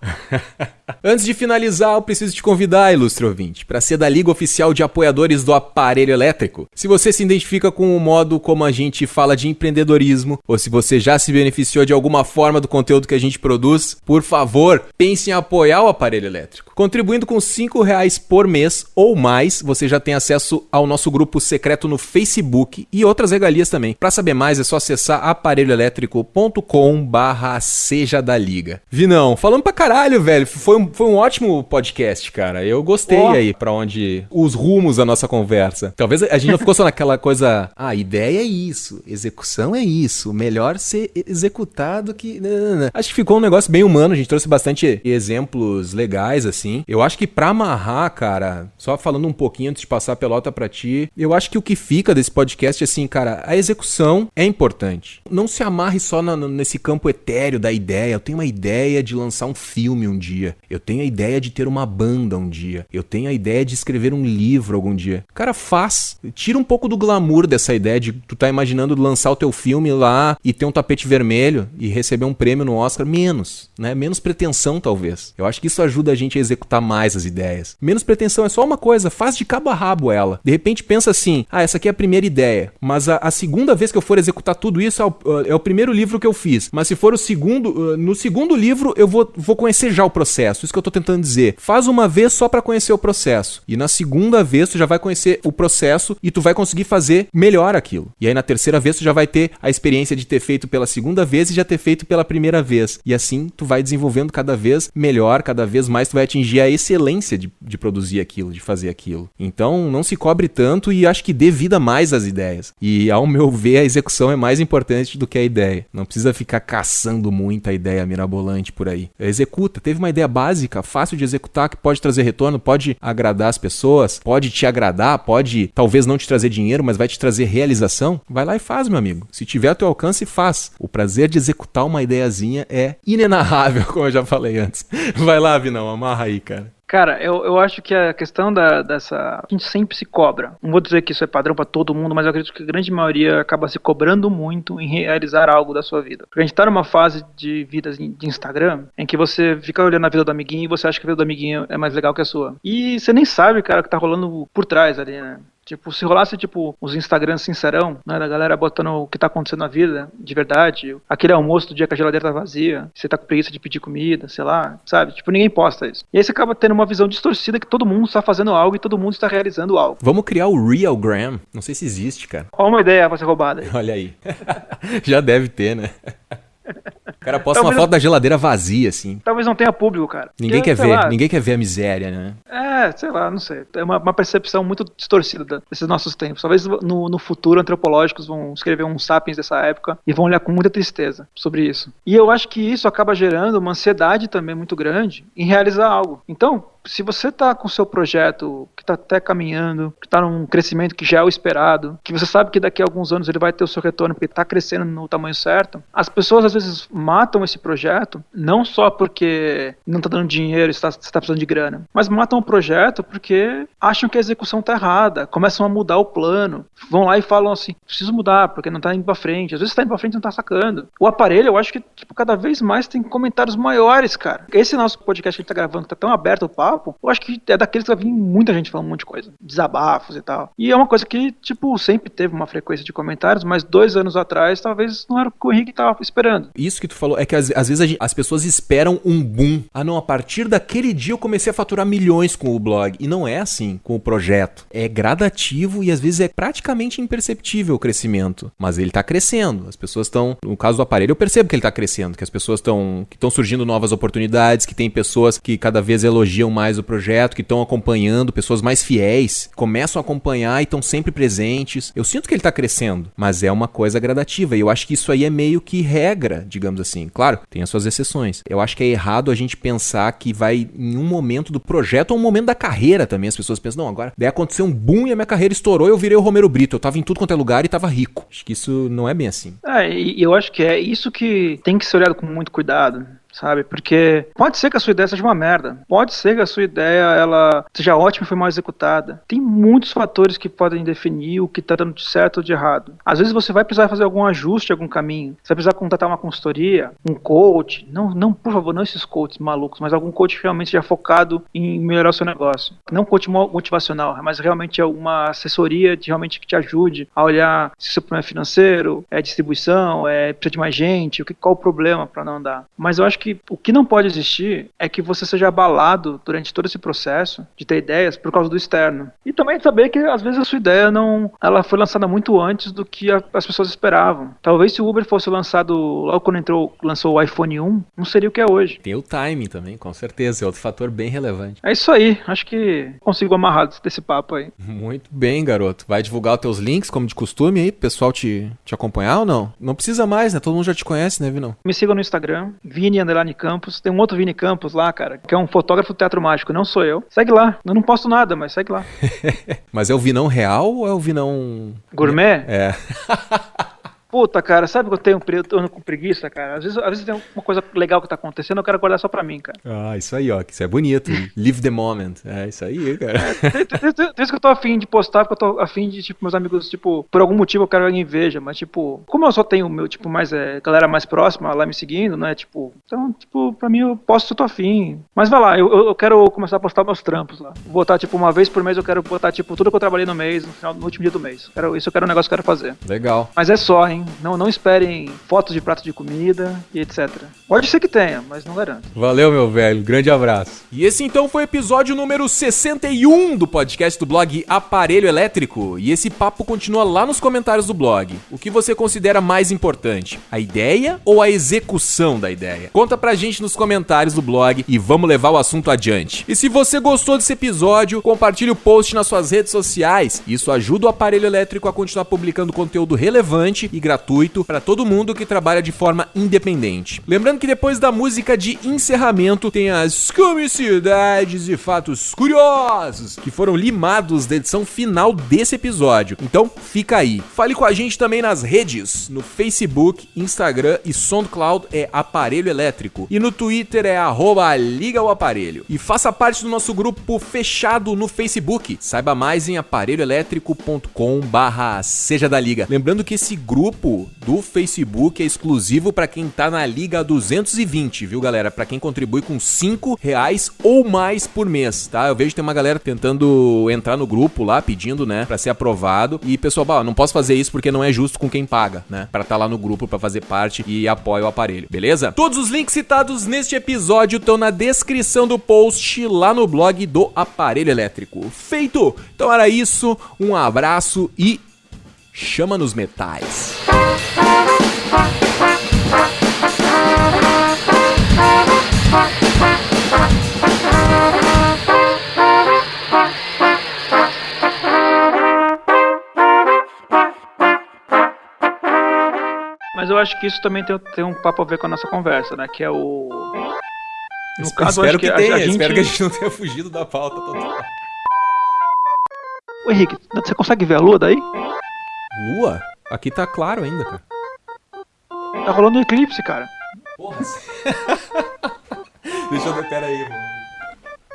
Antes de finalizar, eu preciso te convidar, ilustre ouvinte, para ser da Liga Oficial de Apoiadores do Aparelho Elétrico. Se você se identifica com o modo como a gente fala de empreendedorismo, ou se você já se beneficiou de alguma forma do conteúdo que a gente produz, por favor, pense em apoiar o Aparelho Elétrico. Contribuindo com R$5 por mês ou mais, você já tem acesso ao nosso grupo secreto no Facebook e outras regalias também. Para saber mais, é só acessar aparelhoelétrico.com/seja da Liga. Vinão, falando pra caralho, velho. Foi um ótimo podcast, cara. Eu gostei aí pra onde os rumos da nossa conversa. Talvez a gente não ficou só naquela coisa, ideia é isso, execução é isso, melhor ser executado que... Não. Acho que ficou um negócio bem humano, a gente trouxe bastante exemplos legais, assim. Eu acho que pra amarrar, cara, só falando um pouquinho antes de passar a pelota pra ti, eu acho que o que fica desse podcast é assim, cara, a execução é importante. Não se amarre só nesse campo etéreo da ideia. Eu tenho uma ideia de lançar um filme um dia. Eu tenho a ideia de ter uma banda um dia. Eu tenho a ideia de escrever um livro algum dia. Cara, faz. Tira um pouco do glamour dessa ideia de tu tá imaginando lançar o teu filme lá e ter um tapete vermelho e receber um prêmio no Oscar. Menos, né? Menos pretensão, talvez. Eu acho que isso ajuda a gente a executar mais as ideias. Menos pretensão é só uma coisa. Faz de cabo a rabo ela. De repente pensa assim, essa aqui é a primeira ideia. Mas a segunda vez que eu for executar tudo isso é o primeiro livro que eu fiz. Mas se for no segundo segundo livro eu vou conhecer já o processo, isso que eu tô tentando dizer. Faz uma vez só pra conhecer o processo. E na segunda vez tu já vai conhecer o processo e tu vai conseguir fazer melhor aquilo. E aí na terceira vez tu já vai ter a experiência de ter feito pela segunda vez e já ter feito pela primeira vez. E assim tu vai desenvolvendo cada vez melhor, cada vez mais tu vai atingir a excelência de produzir aquilo, de fazer aquilo. Então não se cobre tanto e acho que dê vida mais às ideias. E ao meu ver a execução é mais importante do que a ideia. Não precisa ficar caçando muita ideia mirabolante por aí. Executa. Teve uma ideia básica, fácil de executar, que pode trazer retorno, pode agradar as pessoas, pode te agradar, pode talvez não te trazer dinheiro, mas vai te trazer realização. Vai lá e faz, meu amigo. Se tiver ao teu alcance, faz. O prazer de executar uma ideiazinha é inenarrável, como eu já falei antes. Vai lá, Vinão, amarra aí, cara. Cara, eu acho que a questão dessa... A gente sempre se cobra. Não vou dizer que isso é padrão pra todo mundo, mas eu acredito que a grande maioria acaba se cobrando muito em realizar algo da sua vida. Porque a gente tá numa fase de vida de Instagram em que você fica olhando a vida do amiguinho e você acha que a vida do amiguinho é mais legal que a sua. E você nem sabe, cara, o que tá rolando por trás ali, né? Tipo, se rolasse, tipo, os Instagrams sincerão, né, da galera botando o que tá acontecendo na vida, de verdade, aquele almoço do dia que a geladeira tá vazia, você tá com preguiça de pedir comida, sei lá, sabe? Tipo, ninguém posta isso. E aí você acaba tendo uma visão distorcida que todo mundo está fazendo algo e todo mundo está realizando algo. Vamos criar o Realgram. Não sei se existe, cara. Olha uma ideia pra ser roubada aí. Olha aí. Já deve ter, né? O cara posta uma foto da geladeira vazia, assim. Talvez não tenha público, cara. Ninguém quer ver, ninguém quer ver a miséria, né? Sei lá, não sei. É uma percepção muito distorcida desses nossos tempos. Talvez no futuro antropológicos vão escrever uns sapiens dessa época e vão olhar com muita tristeza sobre isso. E eu acho que isso acaba gerando uma ansiedade também muito grande em realizar algo. Então, se você tá com o seu projeto que tá até caminhando, que tá num crescimento que já é o esperado, que você sabe que daqui a alguns anos ele vai ter o seu retorno porque tá crescendo no tamanho certo, as pessoas às vezes matam esse projeto, não só porque não tá dando dinheiro, você tá precisando de grana, mas matam o projeto porque acham que a execução tá errada, começam a mudar o plano, vão lá e falam assim, preciso mudar porque não tá indo pra frente, às vezes tá indo pra frente e não tá sacando. O aparelho, eu acho que tipo, cada vez mais tem comentários maiores, cara. Esse nosso podcast que a gente tá gravando, que tá tão aberto o papo, eu acho que é daqueles que vai vir muita gente falando um monte de coisa, desabafos e tal. E é uma coisa que, tipo, sempre teve uma frequência de comentários, mas 2 anos atrás, talvez não era o que o Henrique tava esperando. Isso que tu falou, é que às vezes as pessoas esperam um boom. Ah não, a partir daquele dia eu comecei a faturar milhões com o blog. E não é assim com o projeto. É gradativo e às vezes é praticamente imperceptível o crescimento. Mas ele tá crescendo. As pessoas estão, no caso do aparelho, eu percebo que ele tá crescendo, que as pessoas estão surgindo novas oportunidades, que tem pessoas que cada vez elogiam mais o projeto, que estão acompanhando, pessoas mais fiéis, começam a acompanhar e estão sempre presentes. Eu sinto que ele está crescendo, mas é uma coisa gradativa e eu acho que isso aí é meio que regra, digamos assim. Claro, tem as suas exceções. Eu acho que é errado a gente pensar que vai em um momento do projeto ou um momento da carreira também. As pessoas pensam, não, agora daí aconteceu um boom e a minha carreira estourou e eu virei o Romero Brito. Eu tava em tudo quanto é lugar e tava rico. Acho que isso não é bem assim. E eu acho que é isso que tem que ser olhado com muito cuidado. Sabe, porque pode ser que a sua ideia seja uma merda, pode ser que a sua ideia ela seja ótima e foi mal executada. Tem muitos fatores que podem definir o que tá dando de certo ou de errado. Às vezes você vai precisar fazer algum ajuste, algum caminho. Você vai precisar contratar uma consultoria, um coach, não, por favor, não esses coaches malucos, mas algum coach realmente já focado em melhorar o seu negócio. Não coach motivacional, mas realmente é uma assessoria realmente que te ajude a olhar se o seu problema é financeiro, é distribuição, precisa de mais gente, qual o problema para não andar. Mas eu acho que o que não pode existir é que você seja abalado durante todo esse processo de ter ideias por causa do externo. E também saber que às vezes a sua ideia ela foi lançada muito antes do que as pessoas esperavam. Talvez se o Uber fosse lançado logo quando lançou o iPhone 1, não seria o que é hoje. Tem o timing também, com certeza, é outro fator bem relevante. É isso aí, acho que consigo amarrar desse papo aí. Muito bem, garoto. Vai divulgar os teus links, como de costume aí, pro pessoal te acompanhar ou não? Não precisa mais, né? Todo mundo já te conhece, né, Vinão? Me sigam no Instagram, Vini_Campos. Tem um outro Vini Campos lá, cara, que é um fotógrafo do teatro mágico, não sou eu. Segue lá. Eu não posto nada, mas segue lá. Mas é o Vinão real ou é o Vinão... Gourmet? É. Puta, cara, sabe que eu ando com preguiça, cara? Às vezes tem uma coisa legal que tá acontecendo, eu quero guardar só pra mim, cara. Ah, isso aí, ó, que isso é bonito. Live the moment. É isso aí, cara. Tem vezes que eu tô afim de postar, porque eu tô afim de, tipo, meus amigos, tipo, por algum motivo eu quero que alguém veja, mas, tipo, como eu só tenho o meu, tipo, mais, galera mais próxima lá me seguindo, né, tipo, então, tipo, pra mim eu posto se eu tô afim. Mas vai lá, eu quero começar a postar meus trampos lá. Vou botar, tipo, uma vez por mês eu quero botar, tipo, tudo que eu trabalhei no mês, no último dia do mês. Isso eu quero um negócio que eu quero fazer. Legal. Mas é só, hein? não esperem fotos de prato de comida e etc. Pode ser que tenha, mas não garanto. Valeu, meu velho. Grande abraço. E esse então foi o episódio número 61 do podcast do blog Aparelho Elétrico. E esse papo continua lá nos comentários do blog. O que você considera mais importante? A ideia ou a execução da ideia? Conta pra gente nos comentários do blog e vamos levar o assunto adiante. E se você gostou desse episódio, compartilhe o post nas suas redes sociais. Isso ajuda o Aparelho Elétrico a continuar publicando conteúdo relevante e gratuito para todo mundo que trabalha de forma independente. Lembrando que depois da música de encerramento tem as comicidades e fatos curiosos que foram limados da edição final desse episódio. Então fica aí. Fale com a gente também nas redes, no Facebook, Instagram e SoundCloud é Aparelho Elétrico e no Twitter é @ligaoaparelho. E faça parte do nosso grupo fechado no Facebook. Saiba mais em aparelhoelétrico.com/seja da liga. Lembrando que esse grupo do Facebook é exclusivo para quem tá na Liga 220, viu, galera? Para quem contribui com R$5 ou mais por mês, tá? Eu vejo que tem uma galera tentando entrar no grupo lá, pedindo, né, para ser aprovado. E, pessoal, não posso fazer isso porque não é justo com quem paga, né? Para estar lá no grupo, para fazer parte e apoia o aparelho, beleza? Todos os links citados neste episódio estão na descrição do post lá no blog do Aparelho Elétrico. Feito! Então era isso, um abraço e chama nos metais. Mas eu acho que isso também tem um papo a ver com a nossa conversa, né? Que é o... No caso, espero que tenha, espero que a gente não tenha fugido da pauta total. Ô Henrique, você consegue ver a lua daí? Lua? Aqui tá claro ainda, cara. Tá rolando um eclipse, cara. Porra. Deixa eu ver, pera aí, mano.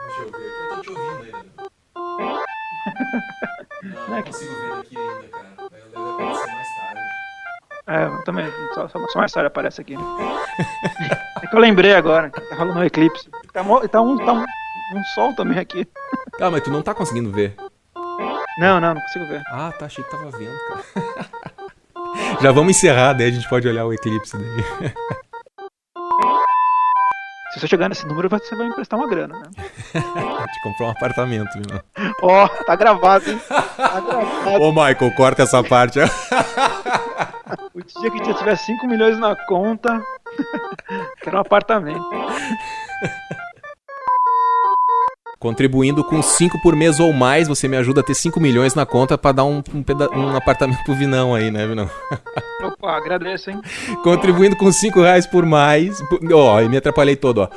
Deixa eu ver aqui, eu tô te ouvindo ainda. Não consigo ver daqui ainda, cara. Deve aparecer mais tarde. Também, só mais tarde aparece aqui. É que eu lembrei agora, tá rolando um eclipse. Tá um sol também aqui. Ah, mas tu não tá conseguindo ver? Não consigo ver. Ah, tá, achei que tava vendo, cara. Já vamos encerrar, daí a gente pode olhar o eclipse daí. Se você chegar nesse número, você vai emprestar uma grana, né? A gente comprou um apartamento, viu? Ó, tá gravado, hein? Tá gravado. Ô, Michael, corta essa parte. O dia que você tiver 5 milhões na conta, quero um apartamento. Contribuindo com 5 por mês ou mais, você me ajuda a ter 5 milhões na conta pra dar um apartamento pro Vinão aí, né, Vinão? Opa, agradeço, hein? Contribuindo com R$5 por mais. Ó, me atrapalhei todo, ó.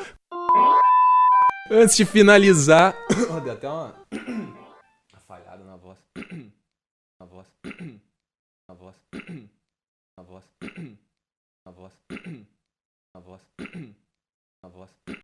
Antes de finalizar... Oh, deu até uma falhada na voz. Na voz. Na voz. Na voz. Na voz. Na voz. Na voz.